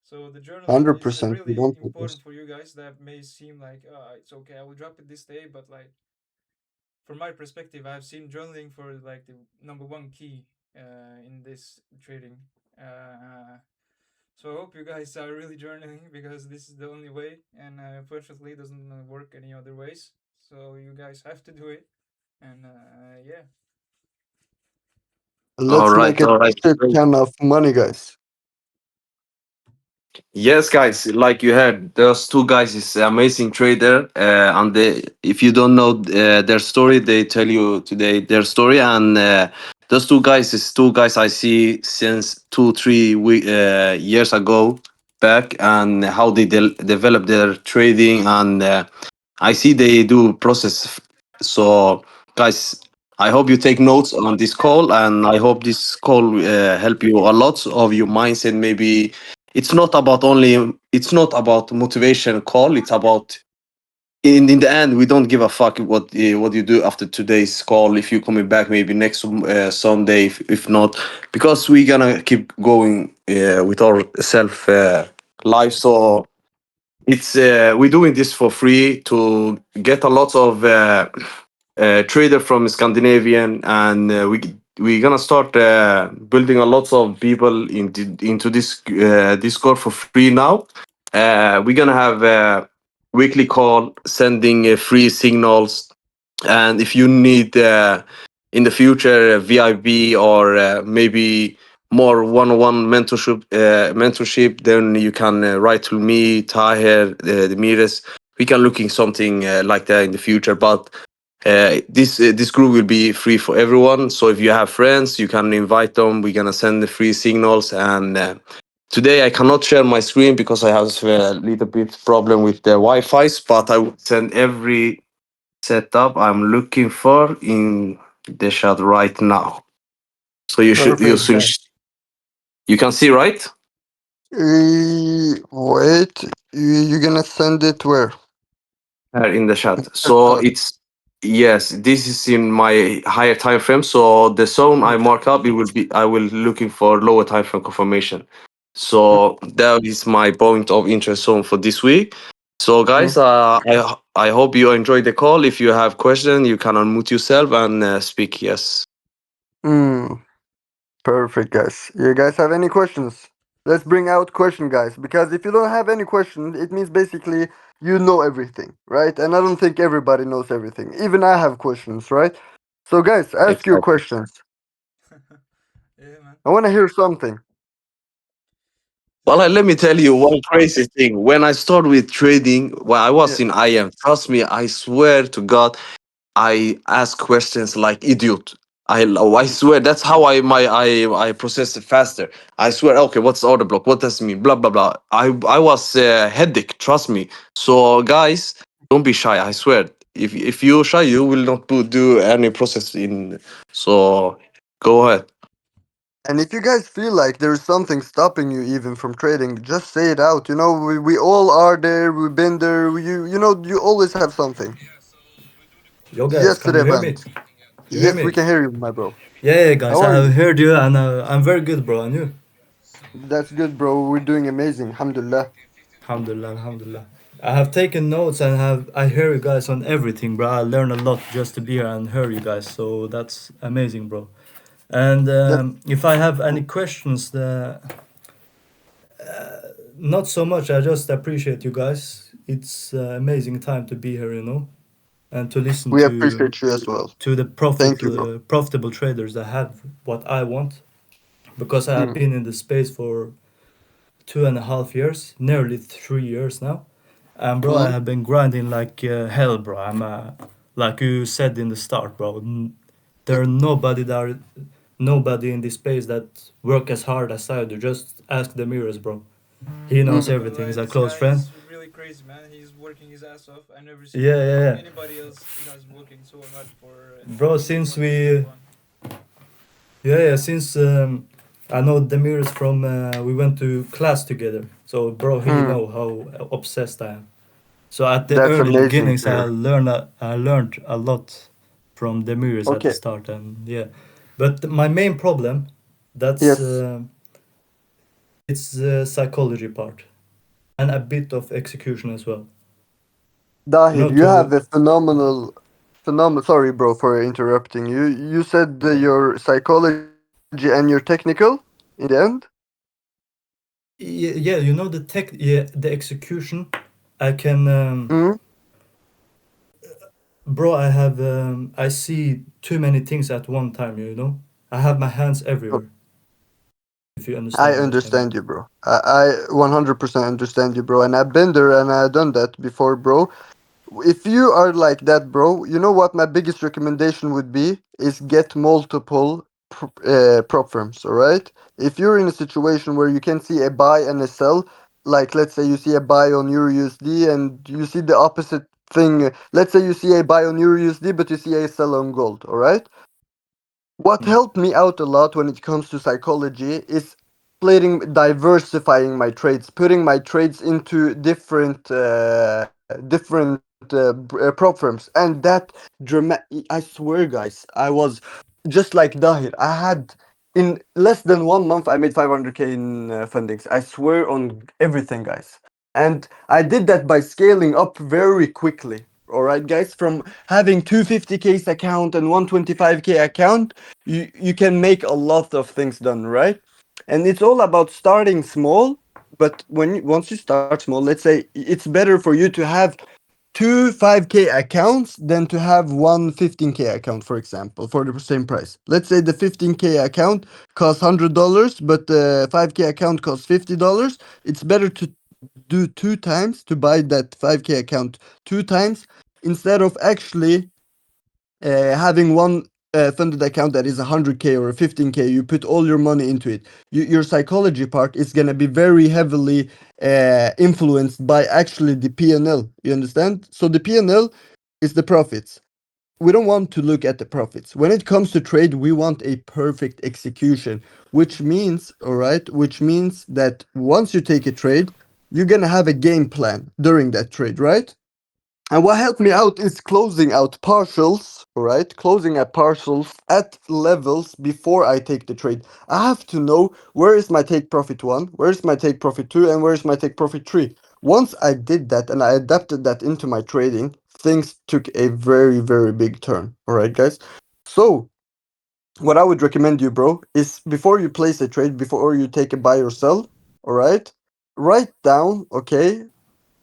So the journaling is 100%. You really don't do this. important for you guys. That may seem like it's okay, I will drop it this day, but like from my perspective, I've seen journaling for like the number one key in this trading. So I hope you guys are really journaling, because this is the only way, and unfortunately, it doesn't work any other ways. So you guys have to do it, and yeah. All Let's make right, a all right. shit ton of money, guys. Yes, guys, like you heard, those two guys is amazing trader, and they, if you don't know their story, they tell you today their story. And those two guys is two guys I see since 2 3 years ago back, and how they develop their trading, and I see they do process. So, guys, I hope you take notes on this call, and I hope this call help you a lot of your mindset. Maybe it's not about motivation call. It's about in the end we don't give a fuck what you do after today's call. If you're coming back maybe next Sunday, if not, because we're gonna keep going with our self life. So it's we're doing this for free to get a lot of trader from Scandinavian, and we're gonna start building a lot of people into this Discord for free now. We're gonna have weekly call, sending free signals And if you need in the future VIB or maybe more one-on-one mentorship, then you can write to me, Tahir, Demiris. We can looking something like that in the future. But this group will be free for everyone. So if you have friends, you can invite them. We're gonna send the free signals. And today I cannot share my screen because I have a little bit problem with the Wi-Fi's. But I will send every setup I'm looking for in the chat right now. So you Perfect, should guys. you can see, right? Wait, you're gonna send it where? In the chat. So it's yes, this is in my higher time frame. So the zone I mark up, it will be I will looking for lower time frame confirmation. So that is my point of interest zone for this week. So guys, I hope you enjoyed the call. If you have question, you can unmute yourself and speak. Yes. Mm, perfect, guys. You guys have any questions? Let's bring out question, guys. Because if you don't have any question, it means basically you know everything, right? And I don't think everybody knows everything. Even I have questions, right? So, guys, ask your Exactly. questions. Yeah, man. I want to hear something. Well, let me tell you one crazy thing. When I started with trading, when I was Yeah. in IM, trust me, I swear to God, I ask questions like idiot. I swear that's how I process it faster. I swear. Okay, what's the order block? What does it mean? Blah blah blah. I was headache. Trust me. So guys, don't be shy. I swear. If you're shy, you will not do any process in. So go ahead. And if you guys feel like there's something stopping you even from trading, just say it out. You know, we all are there. We've been there. You know, you always have something. Yo guys, Yes, can you hear Revan. me? You hear Yes, we me? can hear you, my bro. Yeah, yeah How guys, are I you? heard you and I'm very good, bro. And you? That's good, bro. We're doing amazing. Alhamdulillah. Alhamdulillah, alhamdulillah. I have taken notes and I hear you guys on everything, bro. I learn a lot just to be here and hear you guys. So that's amazing, bro. And That's if I have any questions, not so much. I just appreciate you guys. It's amazing time to be here, you know, and to listen we appreciate you as well. to the Thank you, bro. profitable traders that have what I want, because I have Mm. been in the space for 2.5 years, nearly 3 years now. And bro, I Mm. have been grinding like hell, bro. I'm like you said in the start, bro. There are nobody in this space that work as hard as I do. Just ask the mirrors, bro. He I'm knows not Mm. gonna everything. lie, He's a this close guy friend. is really crazy, man. He's working his ass off. I never Yeah, seen yeah, yeah. anybody else, you guys, working so hard for Bro, just since one day for we fun. yeah, since I know Demirs from we went to class together. So bro, he Mm. know how obsessed I am. So at the That's early amazing beginnings, to hear. I learned a lot from Demirs at the Okay. start, and yeah. But my main problem, that's Yes. it's the psychology part and a bit of execution as well. You Dahir, know, you have to a phenomenal. Sorry, bro, for interrupting you. You said your psychology and your technical in the end. yeah, you know the execution. I can Mm. bro, I see too many things at one time, you know? I have my hands everywhere, if you I understand what I'm saying. understand you, bro. I 100% understand you, bro. And I've been there and I've done that before, bro. If you are like that, bro, you know what my biggest recommendation would be is get multiple prop firms, all right? If you're in a situation where you can see a buy and a sell, like let's say you see a buy on Euro USD and you see the opposite thing. Let's say you see a buy on Euro USD, but you see a sell on gold, all right? What Mm. helped me out a lot when it comes to psychology is diversifying my trades, putting my trades into different prop firms, and that I swear, guys, I was just like Dahir. I had in less than 1 month, I made 500K in fundings. I swear on everything, guys, and I did that by scaling up very quickly. All right, guys, from having 250K account and 125K account, you can make a lot of things done, right? And it's all about starting small. But once you start small, let's say it's better for you to have two 5K accounts than to have one 15K account, for example, for the same price. Let's say the 15K account costs $100, but the 5K account costs $50. It's better to do 2 times, to buy that 5K account 2 times, instead of actually having one funded account that is 100K or a 15K. You put all your money into it. Your psychology part is going to be very heavily influenced by actually the P&L. You understand? So the P&L is the profits. We don't want to look at the profits. When it comes to trade, we want a perfect execution, which means, all right, which means that once you take a trade, you're going to have a game plan during that trade, right? And what helped me out is closing out partials, all right? Closing out partials at levels before I take the trade. I have to know where is my take profit 1, where is my take profit 2, and where is my take profit 3. Once I did that and I adapted that into my trading, things took a very, very big turn. All right, guys? So, what I would recommend you, bro, is before you place a trade, before you take a buy or sell, all right? Write down, okay?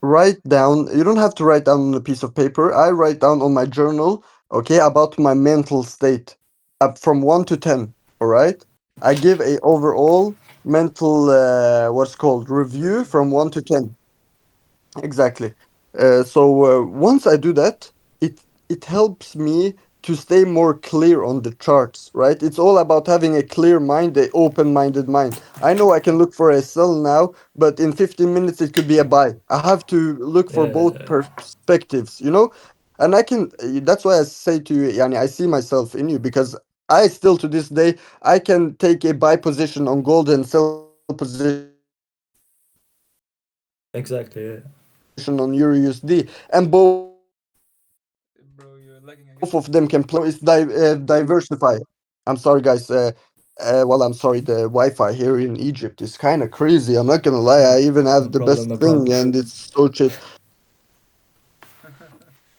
Write down, you don't have to write down on a piece of paper. I write down on my journal, okay, about my mental state, up from 1 to 10, all right? I give a overall mental what's called review from 1 to 10. Exactly. So once I do that, it helps me to stay more clear on the charts, right? It's all about having a clear mind, a open-minded mind. I know I can look for a sell now, but in 15 minutes it could be a buy. I have to look for both Yeah. perspectives, you know? And I can, that's why I say to you, Yani, I see myself in you, because I still to this day, I can take a buy position on gold and sell position on Euro USD, and both of them can plummet, and both of them can plummet. Bro, you're lagging again. It's diversify. I'm sorry, guys. Well, I'm sorry. The Wi-Fi here in Egypt is kind of crazy. I'm not gonna lie. I even No have the problem, best no thing, problem. and it's so cheap.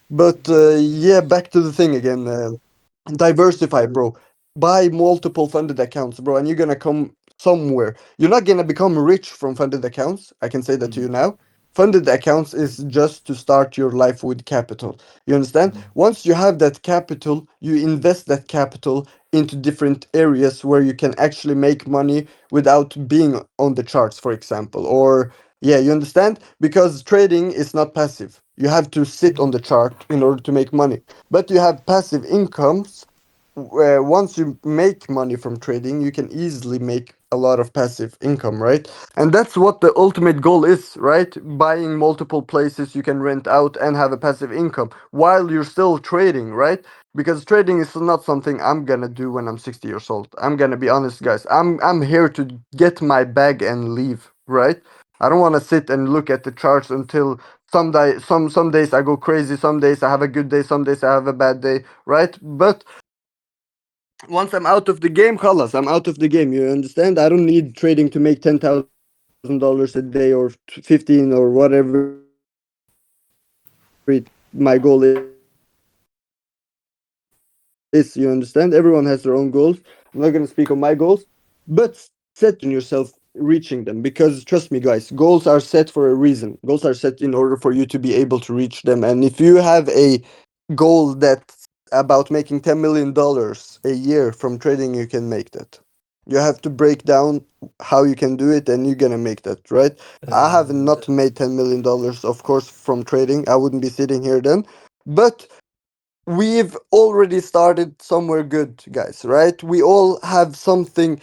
But yeah, back to the thing again. Diversify, bro. Buy multiple funded accounts, bro, and you're gonna come somewhere. You're not gonna become rich from funded accounts. I can say that to you now. Funded accounts is just to start your life with capital. You understand? Once you have that capital, you invest that capital into different areas where you can actually make money without being on the charts, for example. Or, yeah, you understand? Because trading is not passive. You have to sit on the chart in order to make money, but you have passive incomes where once you make money from trading, you can easily make a lot of passive income, right? And that's what the ultimate goal is, right? Buying multiple places you can rent out and have a passive income while you're still trading, right? Because trading is not something I'm gonna do when I'm 60 years old. I'm gonna be honest, guys. I'm here to get my bag and leave, right? I don't want to sit and look at the charts until some days I go crazy, some days I have a good day, some days I have a bad day, right? But once I'm out of the game, خلاص, I'm out of the game. You understand? I don't need trading to make $10,000 a day or 15 or whatever my goal is. You understand? Everyone has their own goals. I'm not gonna speak on my goals, but set in yourself reaching them, because trust me, guys, goals are set for a reason. Goals are set in order for you to be able to reach them. And if you have a goal that's about making $10 million a year from trading, you can make that. You have to break down how you can do it, and you're gonna make that, right? I have not made $10 million, of course, from trading. I wouldn't be sitting here then. But we've already started somewhere good, guys, right? We all have something.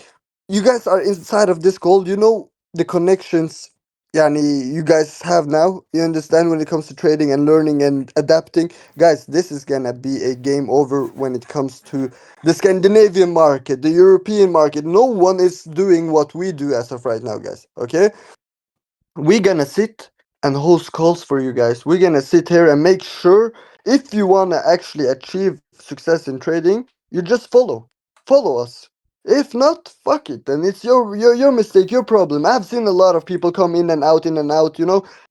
You guys are inside of this call, you know the connections, yani, you guys have now. You understand when it comes to trading and learning and adapting. Guys, this is gonna be a game over when it comes to the Scandinavian market, the European market. No one is doing what we do as of right now, guys, okay? We're gonna sit and host calls for you guys. We're gonna sit here and make sure, if you wanna actually achieve success in trading, you just follow us. If not, fuck it, then it's your mistake, your problem. I've seen a lot of people come in and out,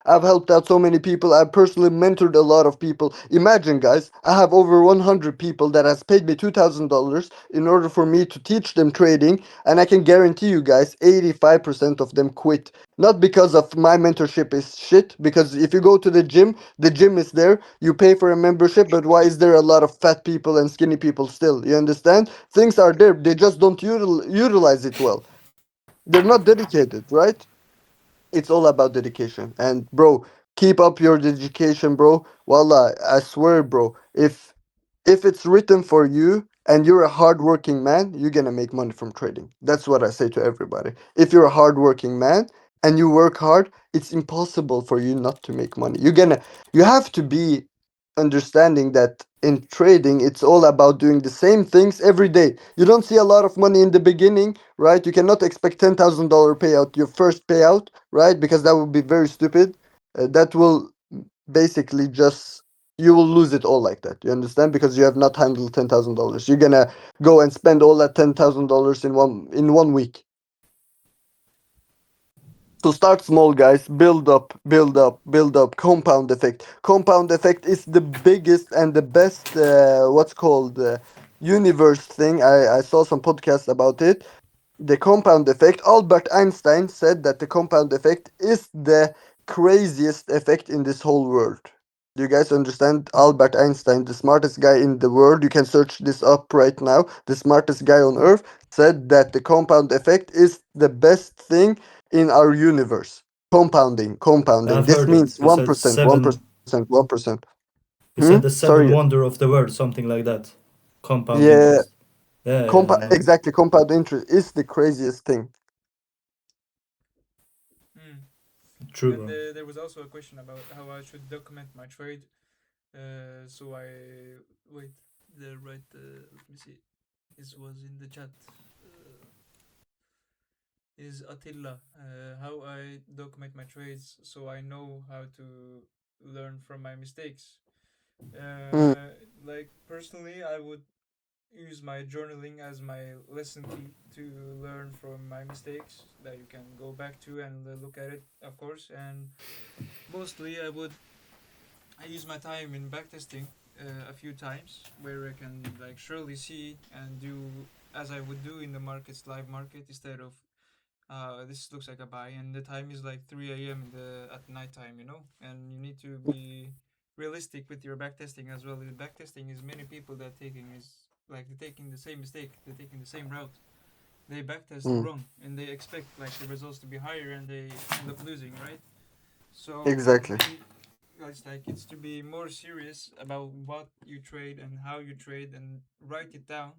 I've helped out so many people. I've personally mentored a lot of people. Imagine, guys, I have over 100 people that has paid me $2,000 in order for me to teach them trading, and I can guarantee you guys, 85% of them quit. Not because of my mentorship is shit, because if you go to the gym is there, you pay for a membership, but why is there a lot of fat people and skinny people still? You understand? Things are there, they just don't utilize it well. They're not dedicated, right? It's all about dedication. And bro, keep up your dedication, bro. Wallah, I swear, bro, if it's written for you and you're a hardworking man, you're gonna make money from trading. That's what I say to everybody. If you're a hardworking man and you work hard, it's impossible for you not to make money. You have to be understanding that in trading it's all about doing the same things every day. You don't see a lot of money in the beginning, right? You cannot expect $10,000 payout your first payout, right? Because that would be very stupid. That will basically just you will lose it all like that. You understand? Because you have not handled $10,000. You're gonna go and spend all that $10,000 in 1 week. So start small, guys. Build up, build up, build up. Compound effect. Compound effect is the biggest and the best. What's called universe thing. I saw some podcasts about it. The compound effect. Albert Einstein said that the compound effect is the craziest effect in this whole world. Do you guys understand? Albert Einstein, the smartest guy in the world, you can search this up right now. The smartest guy on earth said that the compound effect is the best thing in our universe. Compounding. I've This heard it. means He said 1%, 1%, 1%. He said the seven Sorry. wonder of the world, something like that. Compound Yeah, interest. Yeah, I know. exactly. Compound interest is the craziest thing. Mm. True, And bro. there was also a question about how I should document my trade. So I wait. The right. Let me see. This was in the chat. Uh, is Attila. How I document my trades so I know how to learn from my mistakes. Mm, Like personally, I would use my journaling as my lesson key to learn from my mistakes that you can go back to and look at it, of course. And mostly, I use my time in backtesting a few times where I can like surely see and do as I would do in the markets live market instead of this looks like a buy and the time is like 3 a.m. At night time, you know, and you need to be realistic with your backtesting as well. The backtesting is many people that taking is like they're taking the same mistake, they're taking the same route. They backtest mm, wrong and they expect like the results to be higher and they end up losing, right? So for exactly. me, it's like it's to be more serious about what you trade and how you trade and write it down,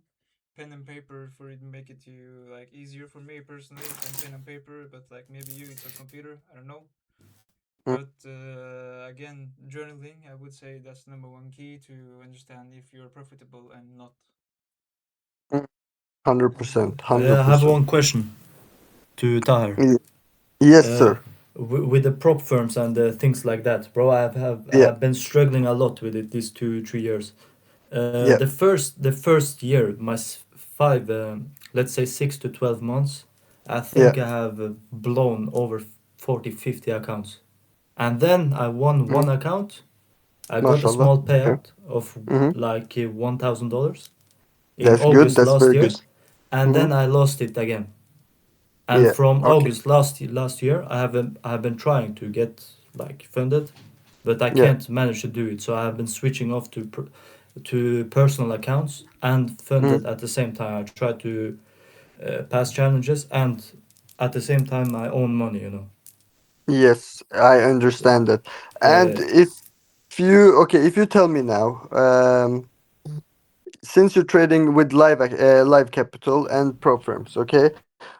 pen and paper for it to make it to you like easier for me personally than pen and paper. But like maybe you, it's a computer. I don't know. Mm, But again, journaling, I would say that's number one key to understand if you're profitable and not. mm, 100%, I have 100%. one question to Tahir. Yes, Uh, sir. with the prop firms and things like that, bro, I Yeah, have been struggling a lot with it these 2 3 years. yeah, The first year, my five, let's say 6 to 12 months, I yeah. think I have blown over 40 50 accounts, and then I won Mm, one account. I got a mashallah. small Okay. payout of Mm-hmm. like $1,000 in That's good. August That's last very year, good. and Mm-hmm. then I lost it again. And Yeah. from Okay. August last year, I have been trying to get like funded, but I Yeah. can't manage to do it. So I have been switching off to personal accounts and Mm, funded at the same time. I try to pass challenges and at the same time my own money. You know. yes, I understand that. And Yeah. if you tell me now, since you're trading with live capital and pro firms, okay,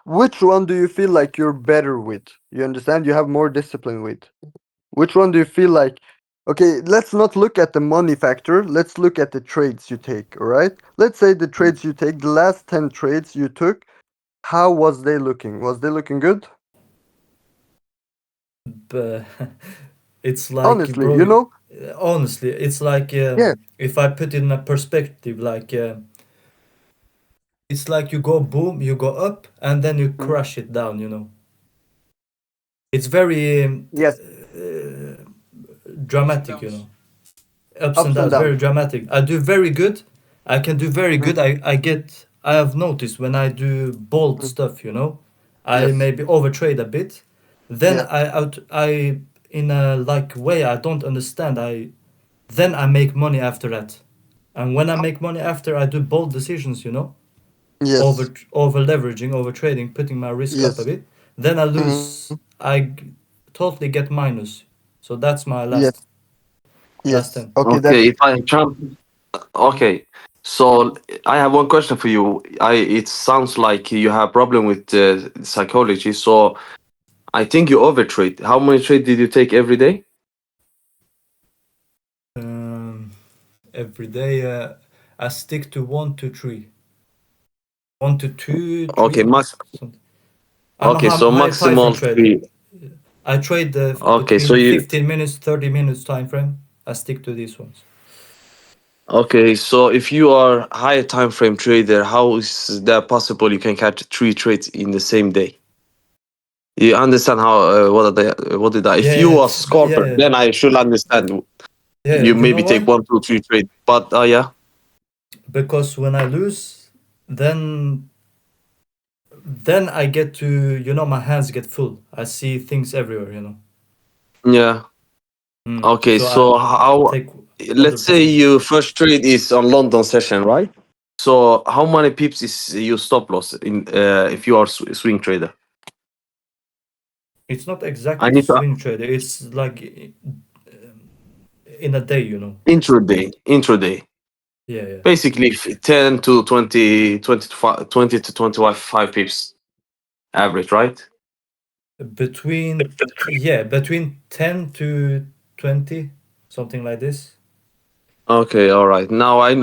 which one do you feel like you're better with? You understand? You have more discipline with. Which one do you feel like? Okay, let's not look at the money factor. Let's look at the trades you take. All right. Let's say the trades you take, the last 10 trades you took. How was they looking? Was they looking good? But it's like, Honestly, bro. you know? Honestly, it's like Yeah. if I put it in a perspective, like it's like you go boom, you go up, and then you Mhm. crash it down. You know. It's very Yes. dramatic, you downs. know. Ups Ups and and downs, very downs. dramatic. I do very good. I can do very good. I have noticed when I do bold Mm. stuff, you know, I Yes. maybe overtrade a bit. Then Yeah. I in a like way I don't understand. Then I make money after that. And when I make money after, I do bold decisions, you know, Yes. over leveraging, over trading, putting my risk up a Yes. bit. Then I Mhm. lose. Totally get minus. So that's my Yes. last Yes. 10. Okay. Okay, That's. if I jump, okay. So I have one question for you. It sounds like you have problem with psychology. So I think you overtrade. How many trade did you take every day? Every day, I stick to 1 to 3, 1 to 2, Okay, 3. Something. I'm a okay, so high time frame maximal trader. 3. I trade Okay, so between you 15 minutes, 30 minutes time frame. I stick to these ones. okay, so if you are higher time frame trader, how is that possible you can catch 3 trades in the same day? You understand how what did I if Yeah, you yeah, was scalper, yeah, then I should understand yeah. you You know maybe take why? 1, 2, 3 trade. But yeah. Because when I lose, then I get to, you know, my hands get full. I see things everywhere, you know. Yeah. Okay, So I so how take other let's say positions. your first trade is on London session, right? So how many pips is your stop loss in if you are swing trader? It's not I exactly need to swing trader. It's like in a day, you know. intraday. Yeah, yeah. Basically 10 to 20, 20 to 5, 20 to 25 pips average, right? Between 10 to 20, something like this. Okay, all right. Now I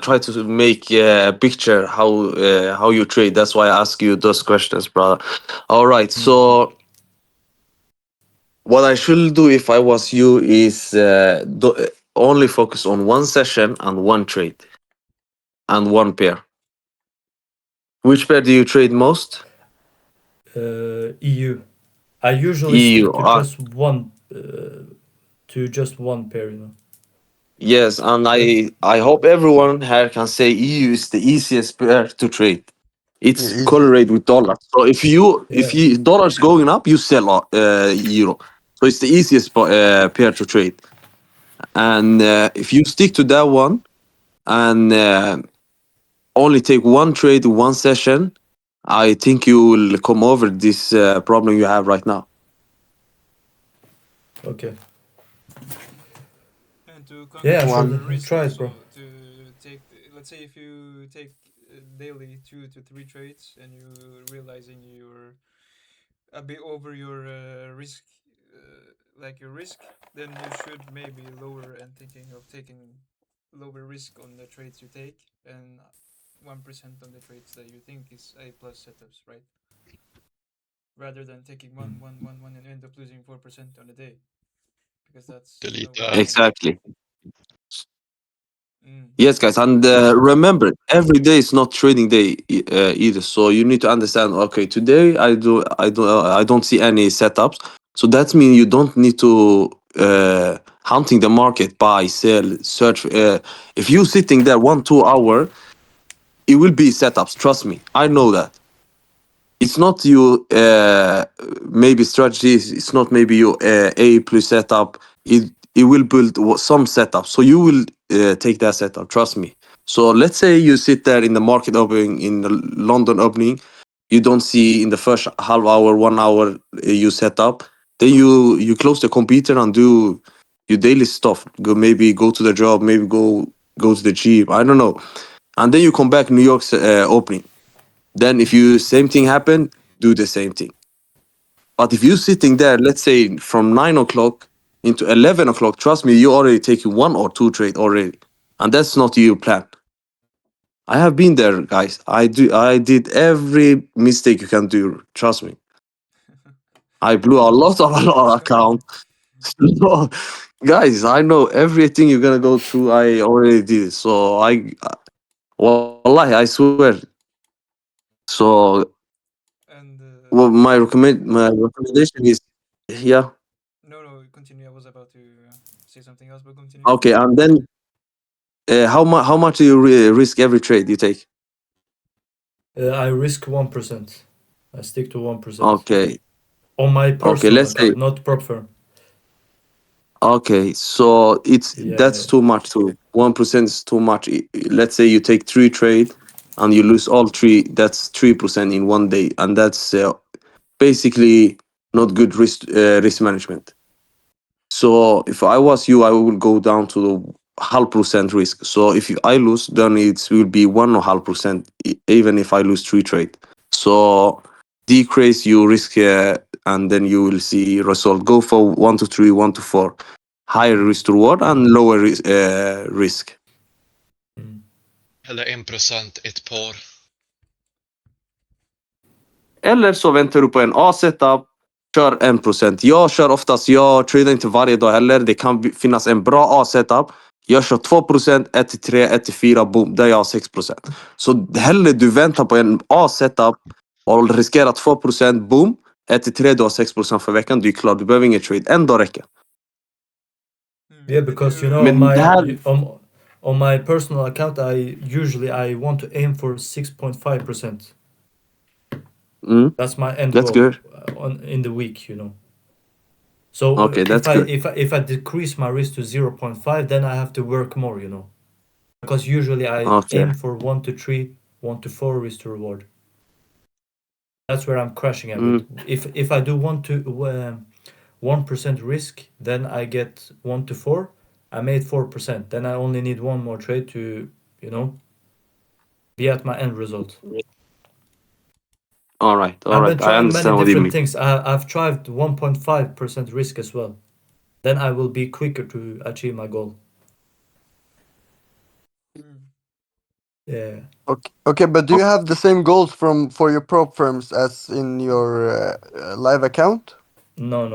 try to make a picture how you trade. That's why I ask you those questions, brother. All right. So what I should do if I was you is only focus on one session and one trade and one pair. Which pair do you trade most? EU. I usually EU. stick to just one pair, you know. Yes, and But I hope everyone here can say EU is the easiest pair to trade. Yeah. It's Easy. correlated with dollars. So if yeah, you dollars going up, you sell euro. So it's the easiest pair to trade. And if you stick to that one and only take one trade, one session, I think you will come over this problem you have right now. okay. And to Yeah, I calculate should your One. risk try it, also, bro. to take, let's say if you take daily 2 to 3 trades and you realizing you're a bit over your risk, like your risk, then you should maybe lower and thinking of taking lower risk on the trades you take and 1% on the trades that you think is A plus setups, right? Rather than taking one and end up losing 4% on a day, because that's delete no that. point. Exactly. Mm. Yes, guys, and remember, every day is not trading day either. So you need to understand. Okay, today I don't see any setups. So that means you don't need to hunting the market, buy, sell, search. If you sitting there 1, 2 hour, it will be setups. Trust me, I know that. It's not you maybe strategies. It's not maybe your A plus setup. It will build some setup. So you will take that setup. Trust me. So let's say you sit there in the market opening in the London opening. You don't see in the first half hour, 1 hour you set up. Then you close the computer and do your daily stuff. Go to the job. Maybe go to the gym. I don't know. And then you come back New York's opening. Then if you same thing happen, do the same thing. But if you sitting there, let's say from 9 o'clock into 11 o'clock, trust me, you already taking 1 or 2 trade already, and that's not your plan. I have been there, guys. I did every mistake you can do. Trust me. I blew a lot of Let's account. continue. So, guys, I know everything you're gonna go through. I already did it. So wallahi, I swear. So And my recommendation is, yeah. no, continue. I was about to say something else, but continue. Okay, and then how much do you risk every trade you take? I risk 1%. I stick to 1%. Okay, On my personal let's say account, not prop firm. okay. So that's Yeah. too much too. 1% is too much. Let's say you take 3 trade and you lose all 3. That's 3% in one day, and that's basically not good risk management. So if I was you, I will go down to the 0.5% risk. So if I lose, then it will be 1.5%, even if I lose 3 trade. So decrease your risk and then you will see result. Go for 1 to 3, 1 to 4. Higher risk to reward and lower risk. Mm. Eller 1% ett par. Eller så väntar du på en A-setup, kör 1%. Jag tradar inte varje dag heller. Det kan finnas en bra A-setup. Jag kör 2%, 1-3, 1-4, boom. Där jag har 6%. Så hellre du väntar på en A-setup och riskerar 2%, boom. 1-3, du har 6% för veckan. Du är klar, du behöver ingen trade. En dag räcker. Yeah, because you know, Men det här... on my personal account, I want to aim for 6.5%. That's my end That's goal good. in the week, you know. So Okay, that's good. if I decrease my risk to 0.5, then I have to work more, you know. Because usually I Okay. aim for 1 to 3, 1 to 4 risk to reward. That's where I'm crashing a bit. If I do 1% risk, then I get 1 to 4. I made 4%. Then I only need one more trade to, you know, be at my end result. All right. I've been I trying understand many what you different mean. things. I've tried 1.5% risk as well. Then I will be quicker to achieve my goal. Yeah. Okay, but do you have the same goals for your prop firms as in your live account? No.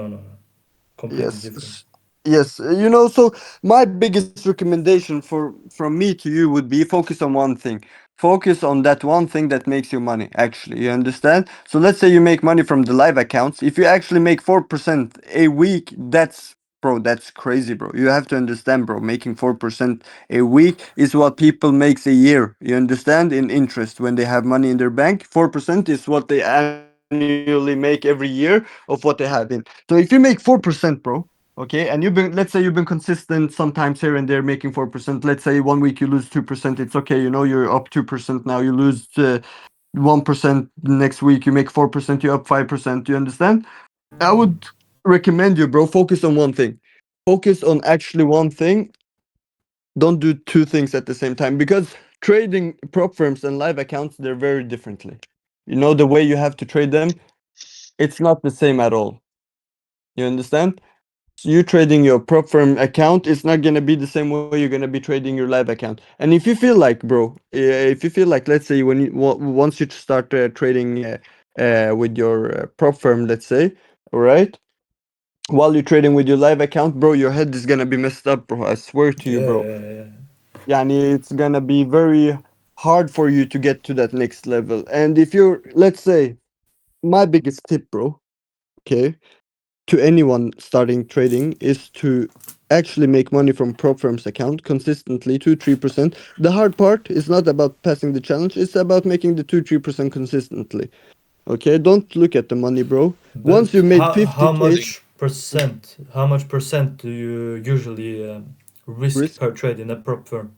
Completely Yes. different. Yes, you know, so my biggest recommendation from me to you would be focus on one thing. Focus on that one thing that makes you money, actually. You understand? So let's say you make money from the live accounts. If you actually make 4% a week, that's crazy, bro. You have to understand, bro. Making 4% a week is what people makes a year. You understand? In interest when they have money in their bank, 4% is what they annually make every year of what they have in. So if you make 4%, bro, okay, and let's say you've been consistent sometimes here and there making 4%. Let's say 1 week you lose 2%. It's okay, you know, you're up 2% now. You lose 1% next week. You make 4%. You're up 5%. You understand? I would recommend you, bro. Focus on one thing. Focus on actually one thing. Don't do two things at the same time because trading prop firms and live accounts, they're very differently. You know, the way you have to trade them, it's not the same at all. You understand? So you trading your prop firm account, it's not gonna be the same way you're gonna be trading your live account. And if you feel like, bro, if you feel like, let's say when you once you start trading with your prop firm, let's say, all right, while you're trading with your live account, bro, your head is gonna be messed up, bro. I swear to you, bro. Yeah. Yani, it's gonna be very hard for you to get to that next level. And if you're, let's say, my biggest tip, bro, okay, to anyone starting trading is to actually make money from prop firms account consistently 2-3%. The hard part is not about passing the challenge, it's about making the 2-3% consistently. Okay, don't look at the money, bro. Once you But made how 50k much percent do you usually risk risk. per trade in a prop firm?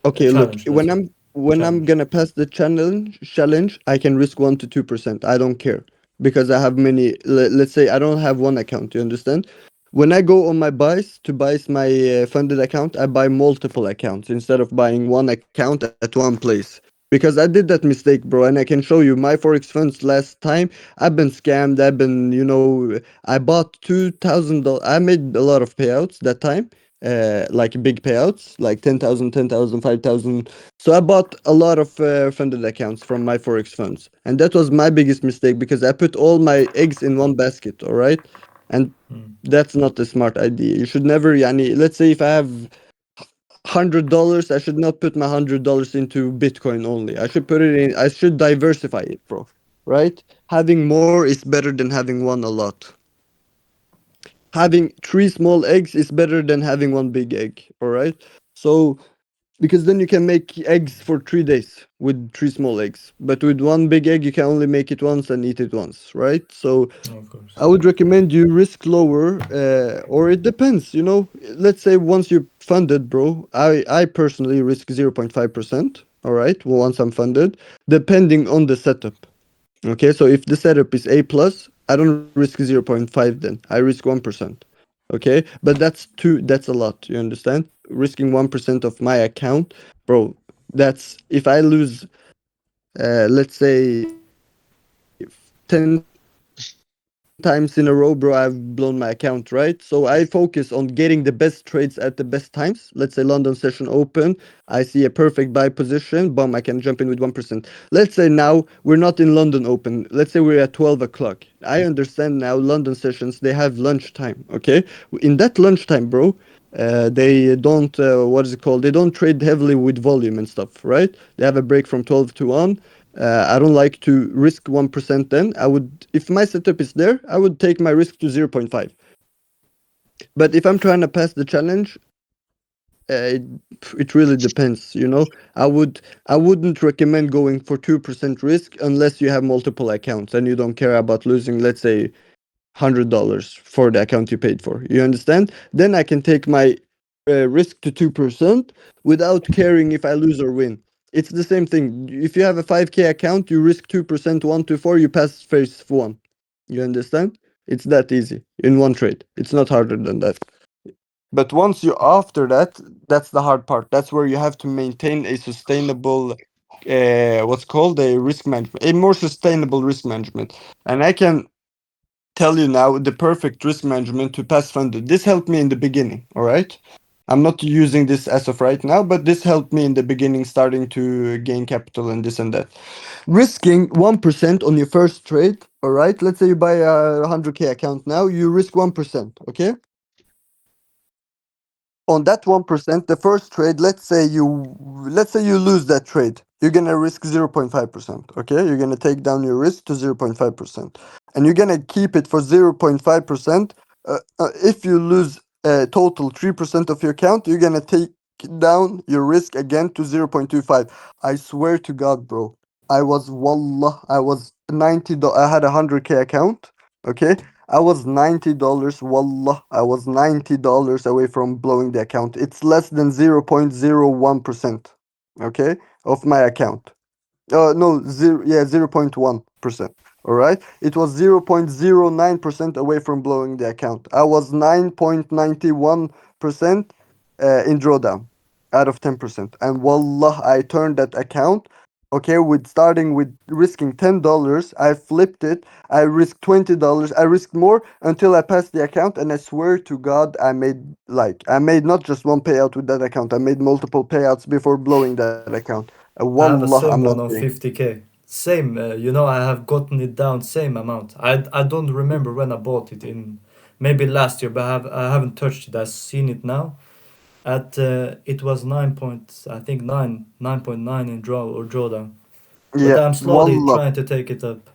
A Okay, look, challenge, let's say. when I'm Challenge. gonna pass the challenge, I can risk 1-2%. I don't care because I have many. Let's say I don't have one account. You understand? When I go on my buys to buy my funded account, I buy multiple accounts instead of buying one account at one place. Because I did that mistake, bro, and I can show you my forex funds last time. I've been scammed. I've been, you know, I bought $2,000. I made a lot of payouts that time, like big payouts, like 10,000, 10,000, 5,000. So I bought a lot of funded accounts from my forex funds, and that was my biggest mistake because I put all my eggs in one basket. All right, and that's not a smart idea. You should never, yani, let's say if I have $100, I should not put my $100 into Bitcoin only. I should put it in. I should diversify it, bro. Right? Having more is better than having one a lot. having 3 small eggs is better than having 1 big egg, all right? So because then you can make eggs for 3 days with 3 small eggs, but with 1 big egg you can only make it once and eat it once, right? So Of course. I would recommend you risk lower, or it depends, you know. Let's say once you're funded, bro. I personally risk 0.5%. All right, well, once I'm funded, depending on the setup. Okay, so if the setup is A plus, I don't risk 0.5 then. I risk 1%. Okay, but that's a lot. You understand? Risking 1% of my account, bro. That's if I lose, let's say, 10 times in a row, bro, I've blown my account, right? So I focus on getting the best trades at the best times. Let's say London session open, I see a perfect buy position, boom, I can jump in with 1%. Let's say now we're not in London open. Let's say we're at 12 o'clock. I understand now London sessions, they have lunchtime, okay? In that lunchtime, bro, they don't, what is it called? They don't trade heavily with volume and stuff, right? They have a break from 12 to 1. I don't like to risk 1% then. I would, if my setup is there, I would take my risk to 0.5. But if I'm trying to pass the challenge, it, it really depends, you know. I wouldn't recommend going for 2% risk unless you have multiple accounts and you don't care about losing, let's say, $100 for the account you paid for. You understand? Then I can take my risk to 2% without caring if I lose or win. It's the same thing. If you have a 5K account, you risk 2%, 1 to 4, you pass phase 1. You understand? It's that easy in one trade. It's not harder than that. But once you're after that, that's the hard part. That's where you have to maintain a sustainable, what's called a risk management, a more sustainable risk management. And I can tell you now the perfect risk management to pass funded. This helped me in the beginning, all right? I'm not using this as of right now, but this helped me in the beginning, starting to gain capital and this and that. Risking 1% on your first trade, all right? Let's say you buy a 100K account now, you risk 1%, okay? On that 1%, the first trade, let's say you lose that trade. You're gonna risk 0.5%. Okay, you're gonna take down your risk to 0.5%, and you're gonna keep it for 0.5%. If you lose total 3% of your account, you're gonna take down your risk again to 0.25. I swear to God, bro. I was $90. I had a 100K account. Okay, I was $90. Wallah, I was $90 away from blowing the account. It's less than 0.01%. Okay, of my account. No, 0.1%. All right, it was 0.09% away from blowing the account. I was 9.91% in drawdown out of 10%. And wallah, I turned that account. Okay, with starting with risking $10, I flipped it. I risked $20. I risked more until I passed the account, and I swear to God, I made not just one payout with that account. I made multiple payouts before blowing that account. I have a Wallah, I'm same not one on kidding. 50K. Same, you know, I have gotten it down same amount. I don't remember when I bought it in maybe last year, but I haven't touched it. I've seen it now. At it was 9.9 in drawdown. But Yeah, I'm slowly wallah. trying to take it up.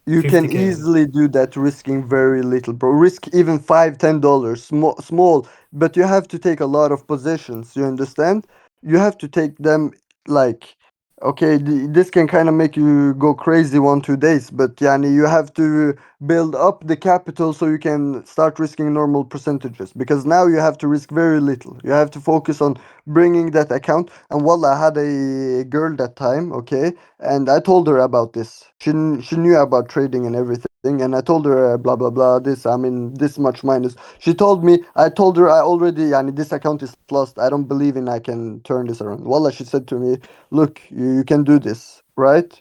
You can 50K. easily do that risking very little, bro. Risk even $5, $10, small, but you have to take a lot of positions. You understand? You have to take them like, okay, this can kind of make you go crazy 1 2 days, but yani you have to build up the capital so you can start risking normal percentages. Because now you have to risk very little. You have to focus on bringing that account. And wallah, I had a girl that time, okay, and I told her about this. She knew about trading and everything, and I told her blah blah blah. This, I mean, this much minus. She told me. I told her I already. I mean, this account is lost. I don't believe in I can turn this around. Wallah, she said to me, "Look, you can do this, right?"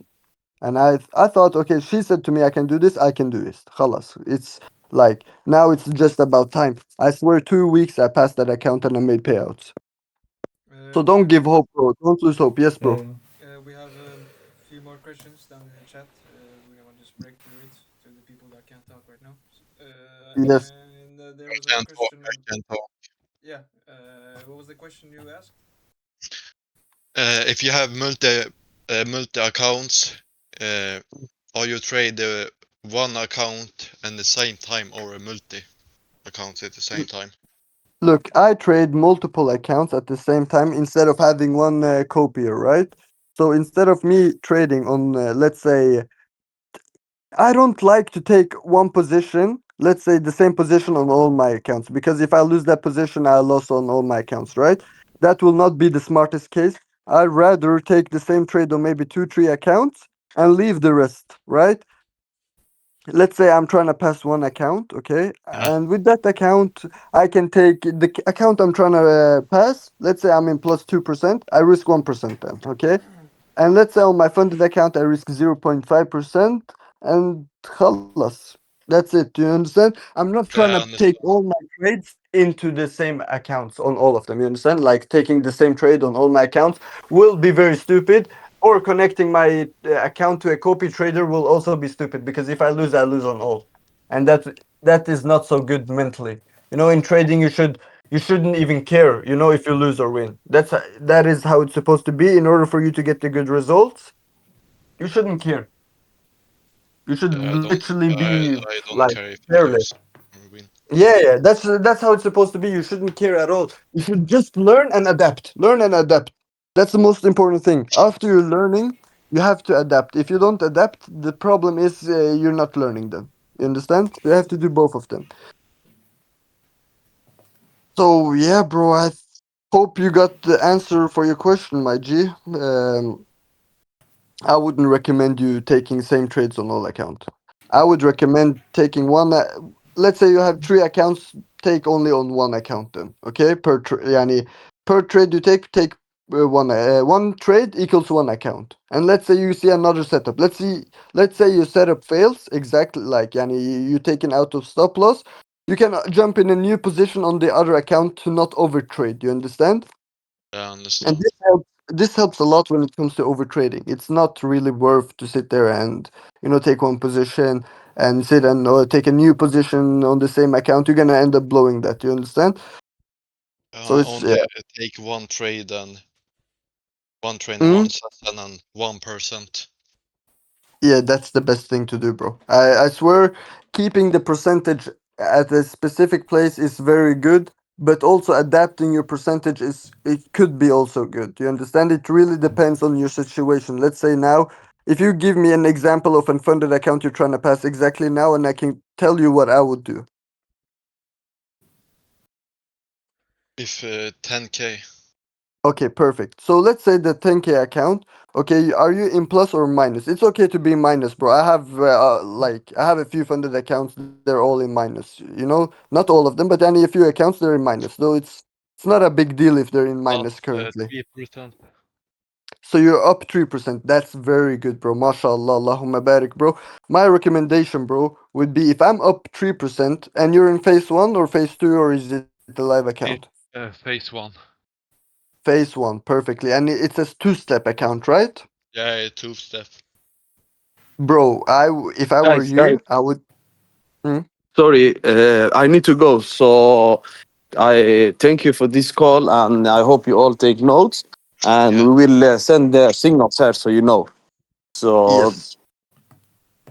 And I thought, okay. She said to me, "I can do this. I can do this. Khalas. It's like now it's just about time." I swear, 2 weeks I passed that account and I made payouts. So We don't have give hope, bro. Don't lose hope. Yes, bro. we have a few more questions down in the chat. We will just break through it to the people that can't talk right now. Yes. And there I was a can't talk. question. I can't talk. Yeah. What was the question you asked? If you have multi accounts, or you trade one account at the same time or a multi. accounts at the same time? Look, I trade multiple accounts at the same time instead of having one copier, right? So instead of me trading on, let's say, I don't like to take one position, let's say the same position on all my accounts, because if I lose that position, I lost on all my accounts, right? That will not be the smartest case. I'd rather take the same trade on maybe two, three accounts and leave the rest, right? Let's say I'm trying to pass one account, okay? Yeah. And with that account, I can take the account I'm trying to pass. Let's say I'm in plus 2%. I risk 1% then, okay? And let's say on my funded account, I risk 0.5%. And khalas. That's it. Do you understand? I'm not trying Yeah, to I take understand. all my trades into the same accounts on all of them. You understand? Like taking the same trade on all my accounts will be very stupid, or connecting my account to a copy trader will also be stupid, because if I lose on all, and that is not so good mentally. You know, in trading, you shouldn't even care. You know, if you lose or win. That is how it's supposed to be. In order for you to get the good results, you shouldn't care. You should Yeah, literally be I don't like care if you careless. lose or win. Yeah, that's how it's supposed to be. You shouldn't care at all. You should just learn and adapt. Learn and adapt. That's the most important thing. After you're learning, you have to adapt. If you don't adapt, the problem is you're not learning them. You understand? You have to do both of them. So yeah, bro, hope you got the answer for your question, my G. I wouldn't recommend you taking same trades on all accounts. I would recommend taking one. Let's say you have three accounts, take only on one account then. Okay, yani, per trade you take one trade equals one account. And let's say you see another setup. Let's say your setup fails exactly like yani you taken out of stop loss. You can jump in a new position on the other account to not overtrade. You understand? Yeah, I And understand. this helps a lot when it comes to overtrading. It's not really worth to sit there and take one position and sit and take a new position on the same account. You're gonna end up blowing that. You understand? So it's Only take one trade and Mm, one session and 1%. yeah, that's the best thing to do, bro. I swear, keeping the percentage at a specific place is very good, but also adapting your percentage it could be also good. You understand? It really depends on your situation. Let's say now, if you give me an example of unfunded account you're trying to pass exactly now, and I can tell you what I would do. If 10k. Okay, perfect. So let's say the 10K account. Okay, are you in plus or minus? It's okay to be minus, bro. I have a few funded accounts. They're all in minus. Not all of them, but a few accounts they're in minus. Though it's not a big deal if they're in minus currently. 3%. So you're up 3%. That's very good, bro. MashaAllah, Allahumma barik, bro. My recommendation, bro, would be if I'm up 3% and you're in phase one or phase two, or is it the live account? Phase 1. Phase one, perfectly. And it's a two-step account, right? Yeah, two-step. Bro, if I were Guys, you, I would. Mm, sorry, I need to go. So I thank you for this call, and I hope you all take notes. And Yeah. we will send the signals here so you know. So yes,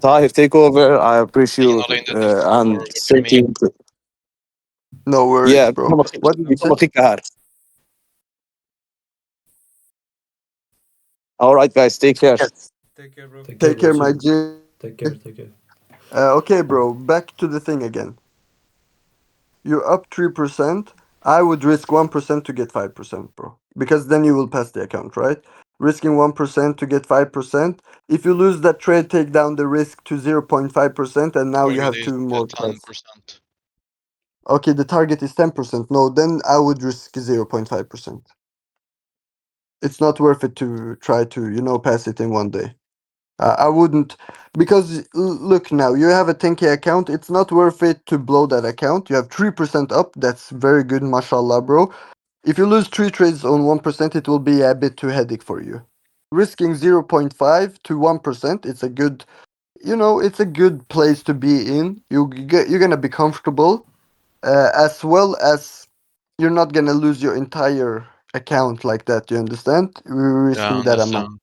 Tahir, take over. I appreciate Signal in the Discord, or and what do you thank mean? you. no worries, Yeah, bro. What did you say? all right, guys, take care. Take care, bro. Take care, Take bro. care, See my you. G. Take care. Take care. Okay, bro. Back to the thing again. You're up 3%. I would risk 1% to get 5%, bro. Because then you will pass the account, right? Risking 1% to get 5%. If you lose that trade, take down the risk to 0.5%, and now you Target have is two more trades. 10%. Okay, the target is 10%. No, then I would risk 0.5%. It's not worth it to try to, pass it in one day. I wouldn't, because look now, you have a 10K account. It's not worth it to blow that account. You have 3% up. That's very good, mashallah, bro. If you lose three trades on 1%, it will be a bit too headache for you. Risking 0.5 to 1%, it's a good place to be in. You're gonna be comfortable, as well as you're not gonna lose your entire account like that. You understand? We're Yeah, I risking that amount. understand.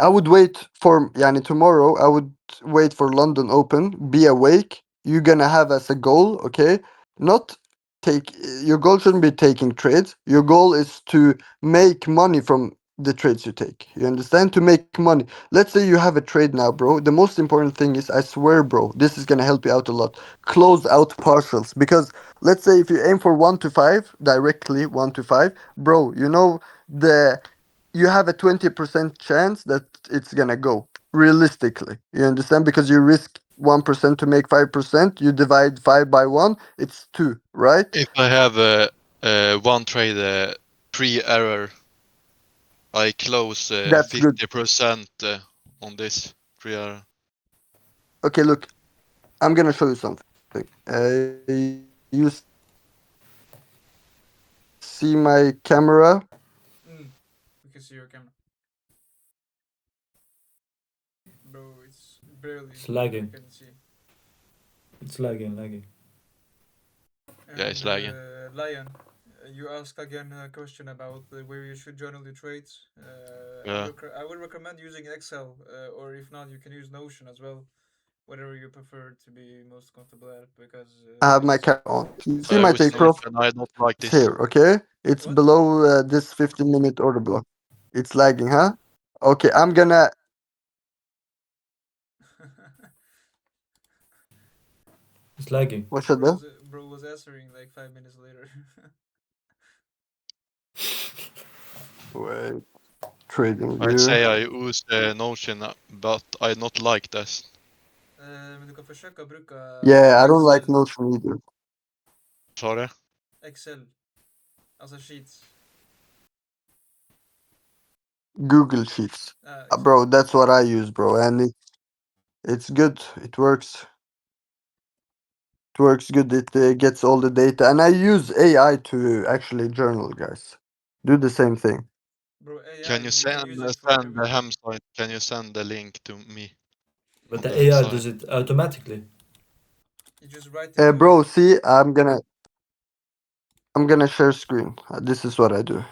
I would wait for yani tomorrow. I would wait for London Open. Be awake. You're gonna have as a goal, okay, not take. Your goal shouldn't be taking trades. Your goal is to make money from the trades you take. You understand? To make money. Let's say you have a trade now, bro. The most important thing is, I swear, bro, this is gonna help you out a lot. Close out partials, because let's say if you aim for 1 to 5 directly, 1 to 5, bro, you know the you have a 20% chance that it's gonna go realistically. You understand? Because you risk 1% to make 5%. You divide 5 by 1, it's 2, right? If I have one trade pre-error, I close That's good. 50% on this pre-error. Okay, look, I'm gonna show you something. You see my camera? We can see your camera. Bro, it's barely. It's lagging. I can see. It's lagging. Yeah, it's And lagging. Lion, you asked again a question about where you should journal your trades. Yeah. I would recommend using Excel, or if not, you can use Notion as well. Whatever you prefer to be most comfortable at, because I have my it's camera on. You see I my use take profit Notion. I don't like this. here, okay? It's what? below this 15-minute order block. It's lagging, huh? Okay, I'm gonna. It's lagging. What should I? Bro was answering like 5 minutes later. Wait, trading I view. say I use Notion, but I not like this. Men du kan försöka bruka Yeah, I don't like Excel. Notion either. Sorry. Excel. Alltså sheets. Google Sheets. Excel. Bro, that's what I use, bro, and it's good. It works. It works good. It gets all the data, and I use AI to actually journal, guys. Do the same thing. Bro, AI, Can you you can send use it for send the everything. Hamsite? Can you send the link to me? But On the the AI side. does it automatically. You just write the code. Bro, see, I'm gonna share screen. This is what I do.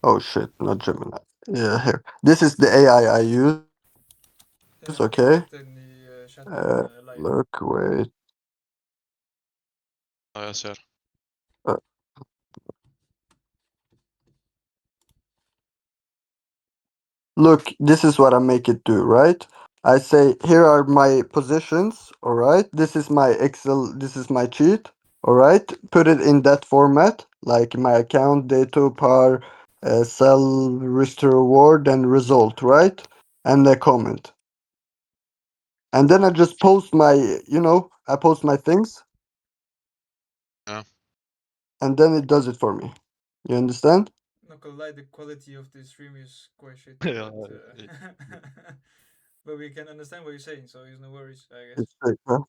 Oh shit, not Gemini. Yeah, here. This is the AI I use. Jag Okay. lagt den i chatten, Lion. Look, wait. Ja, jag ser. Look, this is what I make it do, right? I say, here are my positions, all right? This is my Excel, this is my cheat, all right? Put it in that format, like my account, data, par, sell, risk to reward, and result, right? And a comment. And then I just post my, I post my things. Yeah. And then it does it for me. You understand? Not gonna lie, the quality of the stream is quite shit. Yeah, But, but we can understand what you're saying, so there's no worries, I guess. It's fake, huh?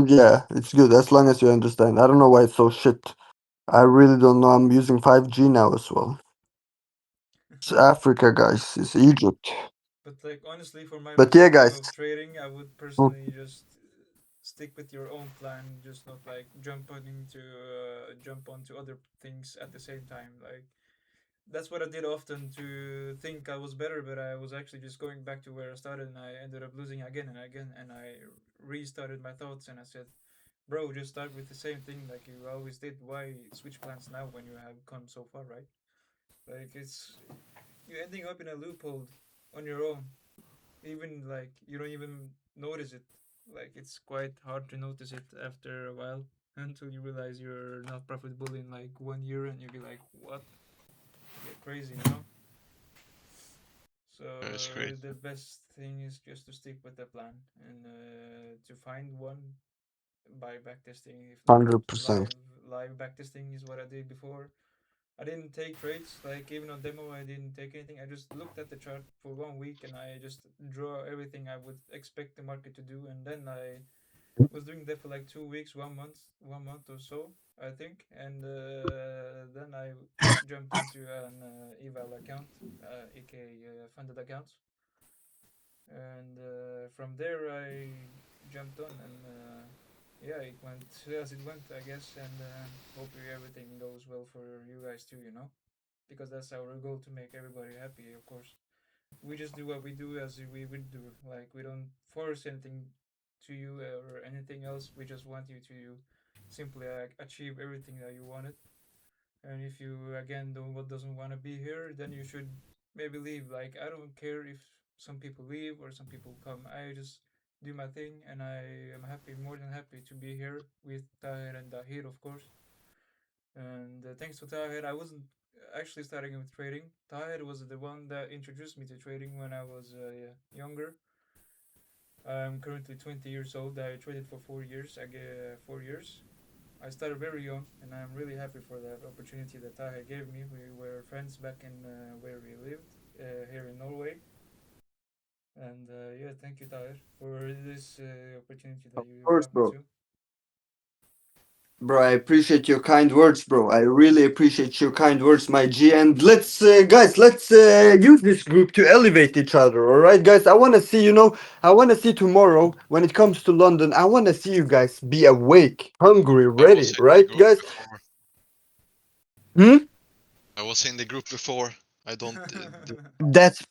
Yeah, it's good as long as you understand. I don't know why it's so shit. I really don't know. I'm using 5G now as well. It's Africa, guys. It's Egypt. But like honestly, for my But yeah, perspective guys. of trading, I would Mm. personally just stick with your own plan, just not like jump onto other things at the same time. Like that's what I did often to think I was better, but I was actually just going back to where I started, and I ended up losing again and again. And I restarted my thoughts, and I said, "Bro, just start with the same thing like you always did. Why switch plans now when you have come so far, right? Like you're ending up in a loophole on your own. Even like you don't even notice it. Like it's quite hard to notice it after a while until you realize you're not profitable in like 1 year, and you be like, what? You get crazy, you know? So It's great. the best thing is just to stick with the plan and to find one by backtesting. If not, 100%. live backtesting is what I did before. I didn't take trades, like even on demo, I didn't take anything. I just looked at the chart for 1 week and I just draw everything I would expect the market to do, and then I was doing that for like 2 weeks, 1 month or so, I think, and then I jumped into an eval account, aka funded account, and from there I jumped on, and yeah, it went as it went, I guess, and hopefully everything goes well for you guys too, because that's our goal, to make everybody happy, of course. we just do what we do as we would do. Like we don't force anything to you or anything else. We just want you to simply achieve everything that you wanted. And if you again don't what doesn't want to be here, then you should maybe leave. Like I don't care if some people leave or some people come. I just do my thing, and I am happy, more than happy, to be here with Tahir and Dahir, of course. And thanks to Tahir, I wasn't actually starting with trading. Tahir was the one that introduced me to trading when I was younger. I'm currently 20 years old. I traded for 4 years. I get 4 years. I started very young, and I'm really happy for that opportunity that Tahir gave me. We were friends back in where we lived here in Norway. And yeah, thank you, Tahir, for this opportunity that Of you course, brought me bro. to. Bro, I appreciate your kind words, bro. I really appreciate your kind words, my G. And let's, guys, let's use this group to elevate each other. All right, guys. I want to see, I want to see tomorrow when it comes to London. I want to see you guys be awake, hungry, I ready, was in the right, group guys? before. Hmm? I was in the group before. I don't do. That's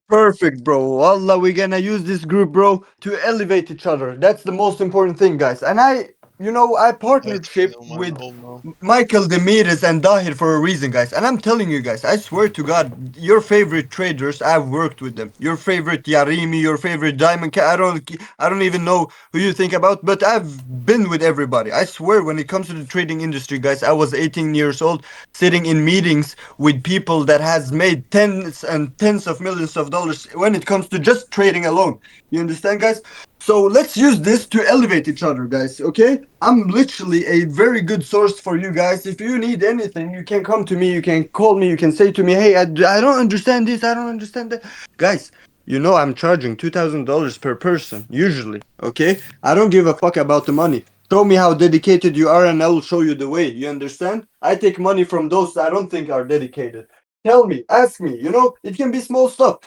perfect, bro. Allah, we're gonna use this group, bro, to elevate each other. That's the most important thing, guys. And I I actually partnership know my with home now. Michael Demirez and Dahir for a reason, guys. And I'm telling you, guys, I swear to God, your favorite traders, I've worked with them. Your favorite Yarimi, your favorite Diamond. I don't even know who you think about, but I've been with everybody. I swear, when it comes to the trading industry, guys, I was 18 years old, sitting in meetings with people that has made tens and tens of millions of dollars when it comes to just trading alone. You understand, guys? So let's use this to elevate each other, guys. Okay? I'm literally a very good source for you guys. If you need anything, you can come to me. You can call me. You can say to me, "Hey, I don't understand this. I don't understand that." Guys, I'm charging $2,000 per person usually. Okay? I don't give a fuck about the money. Show me how dedicated you are, and I will show you the way. You understand? I take money from those I don't think are dedicated. Tell me, ask me. It can be small stuff.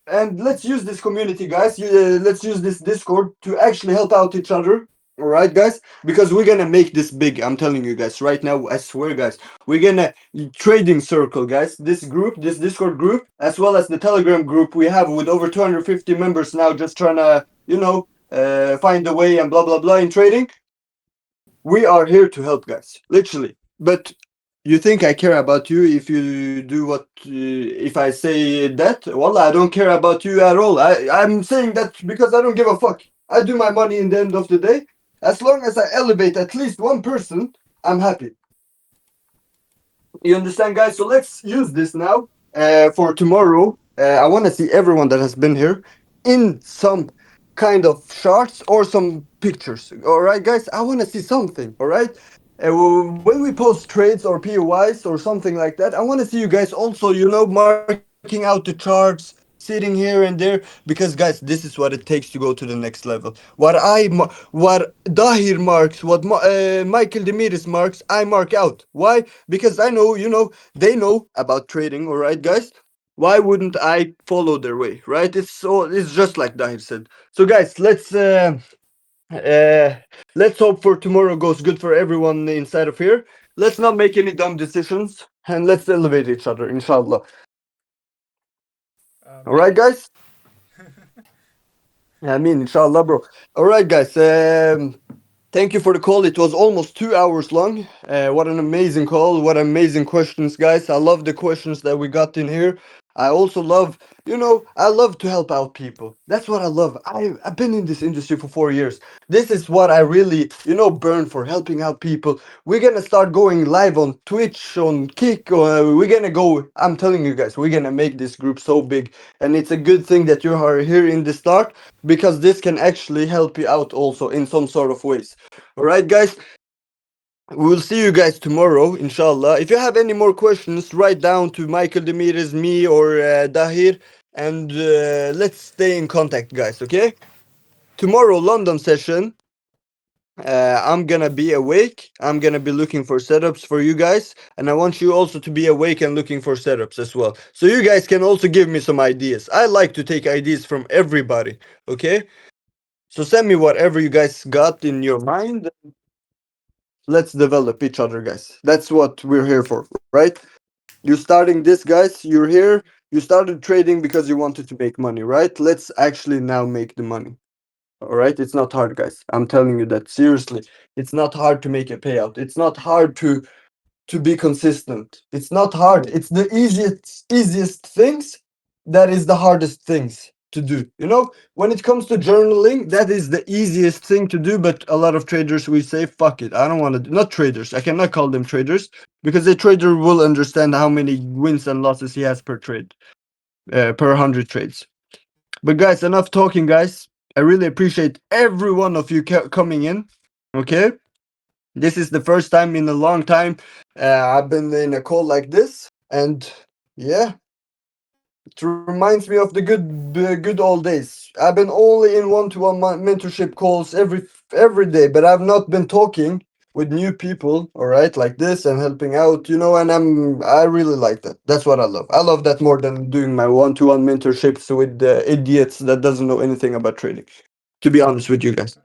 And let's use this community, guys. Let's use this Discord to actually help out each other. All right, guys, because we're gonna make this big. I'm telling you guys right now. I swear, guys, we're gonna trading circle, guys. This group, this Discord group, as well as the Telegram group we have with over 250 members now, just trying to, find a way and blah blah blah in trading. We are here to help, guys, literally. But you think I care about you if you do what, if I say that? Well, I don't care about you at all. I'm saying that because I don't give a fuck. I do my money in the end of the day. As long as I elevate at least one person, I'm happy. You understand, guys? So let's use this now for tomorrow. I want to see everyone that has been here in some kind of charts or some pictures. All right, guys? I want to see something. All right? When we post trades or POIs or something like that, I want to see you guys also, marking out the charts, sitting here and there, because, guys, this is what it takes to go to the next level. What Dahir marks, what Michael Demiris marks, I mark out. Why? Because I know, they know about trading, all right, guys? Why wouldn't I follow their way, right? It's just like Dahir said. So, guys, uh, let's hope for tomorrow goes good for everyone inside of here. Let's not make any dumb decisions, and let's elevate each other, inshallah. All right, Man. guys? I mean, inshallah, bro. All right, guys. Thank you for the call. It was almost 2 hours long. What an amazing call. What amazing questions, guys. I love the questions that we got in here. I also love, I love to help out people. That's what I love. I've been in this industry for 4 years. This is what I really, burn for, helping out people. We're gonna start going live on Twitch, on Kick. We're gonna go, I'm telling you guys, we're gonna make this group so big. And it's a good thing that you are here in the start, because this can actually help you out also in some sort of ways. All right, guys. We'll see you guys tomorrow, inshallah. If you have any more questions, write down to Michael Demirez, me, or Dahir, and let's stay in contact, guys. Okay? Tomorrow, London session. I'm gonna be awake. I'm gonna be looking for setups for you guys, and I want you also to be awake and looking for setups as well. So you guys can also give me some ideas. I like to take ideas from everybody. Okay? So send me whatever you guys got in your mind. Let's develop each other, guys. That's what we're here for, right? You're starting this, guys. You're here. You started trading because you wanted to make money, right? Let's actually now make the money. All right, it's not hard, guys. I'm telling you that seriously. It's not hard to make a payout. It's not hard to be consistent. It's not hard. It's the easiest things that is the hardest things to do. You know, when it comes to journaling, that is the easiest thing to do, but a lot of traders we say fuck it. I don't want to not traders. I cannot call them traders because a trader will understand how many wins and losses he has per trade. Per 100 trades. But guys, enough talking, guys. I really appreciate every one of you coming in. Okay? This is the first time in a long time I've been in a call like this, and yeah, it reminds me of the good old days. I've been only in one-to-one mentorship calls every day, but I've not been talking with new people, all right, like this and helping out, you know, and I really like that. That's what I love. I love that more than doing my one-to-one mentorships with idiots that doesn't know anything about trading. To be honest with you guys.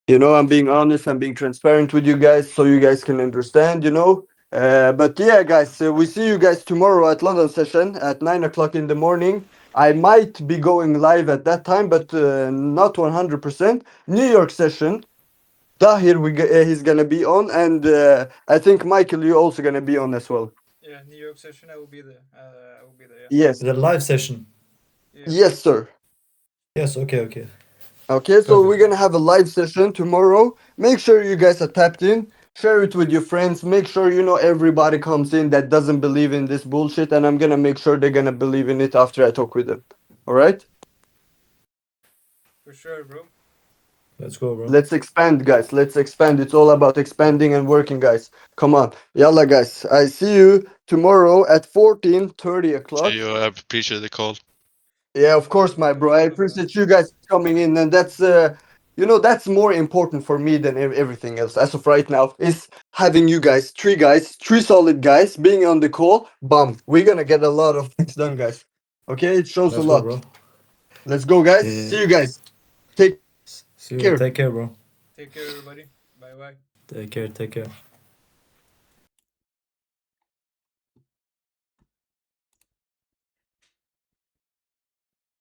You know, I'm being honest, I'm being transparent with you guys so you guys can understand, you know. But yeah, guys, we see you guys tomorrow at London session at 9 o'clock in the morning. I might be going live at that time, but not 100%. New York session, Dahir, he's gonna be on, and I think Michael, you're also gonna be on as well. Yeah, New York session. I will be there. I will be there. Yeah. Yes, The live session. Yeah. yes, sir. Yes, okay. Okay, so Perfect. we're gonna have a live session tomorrow. Make sure you guys are tapped in. Share it with your friends. Make sure you know everybody comes in that doesn't believe in this bullshit, and I'm gonna make sure they're gonna believe in it after I talk with them. All right? For sure, bro. Let's go, bro. Let's expand, guys. Let's expand. It's all about expanding and working, guys. Come on, yalla, guys. I see you tomorrow at 14:30 o'clock. See you. I appreciate the call. Yeah, of course, my bro. I appreciate you guys coming in, and that's you know, that's more important for me than everything else. As of right now, is having you guys, three solid guys, being on the call. Bam, we're gonna get a lot of things done, guys. Okay, it shows Let's a go, lot. bro. Let's go, guys. Yeah. See you guys. Take See you. care. Take care, bro. Take care, everybody. Bye bye. Take care.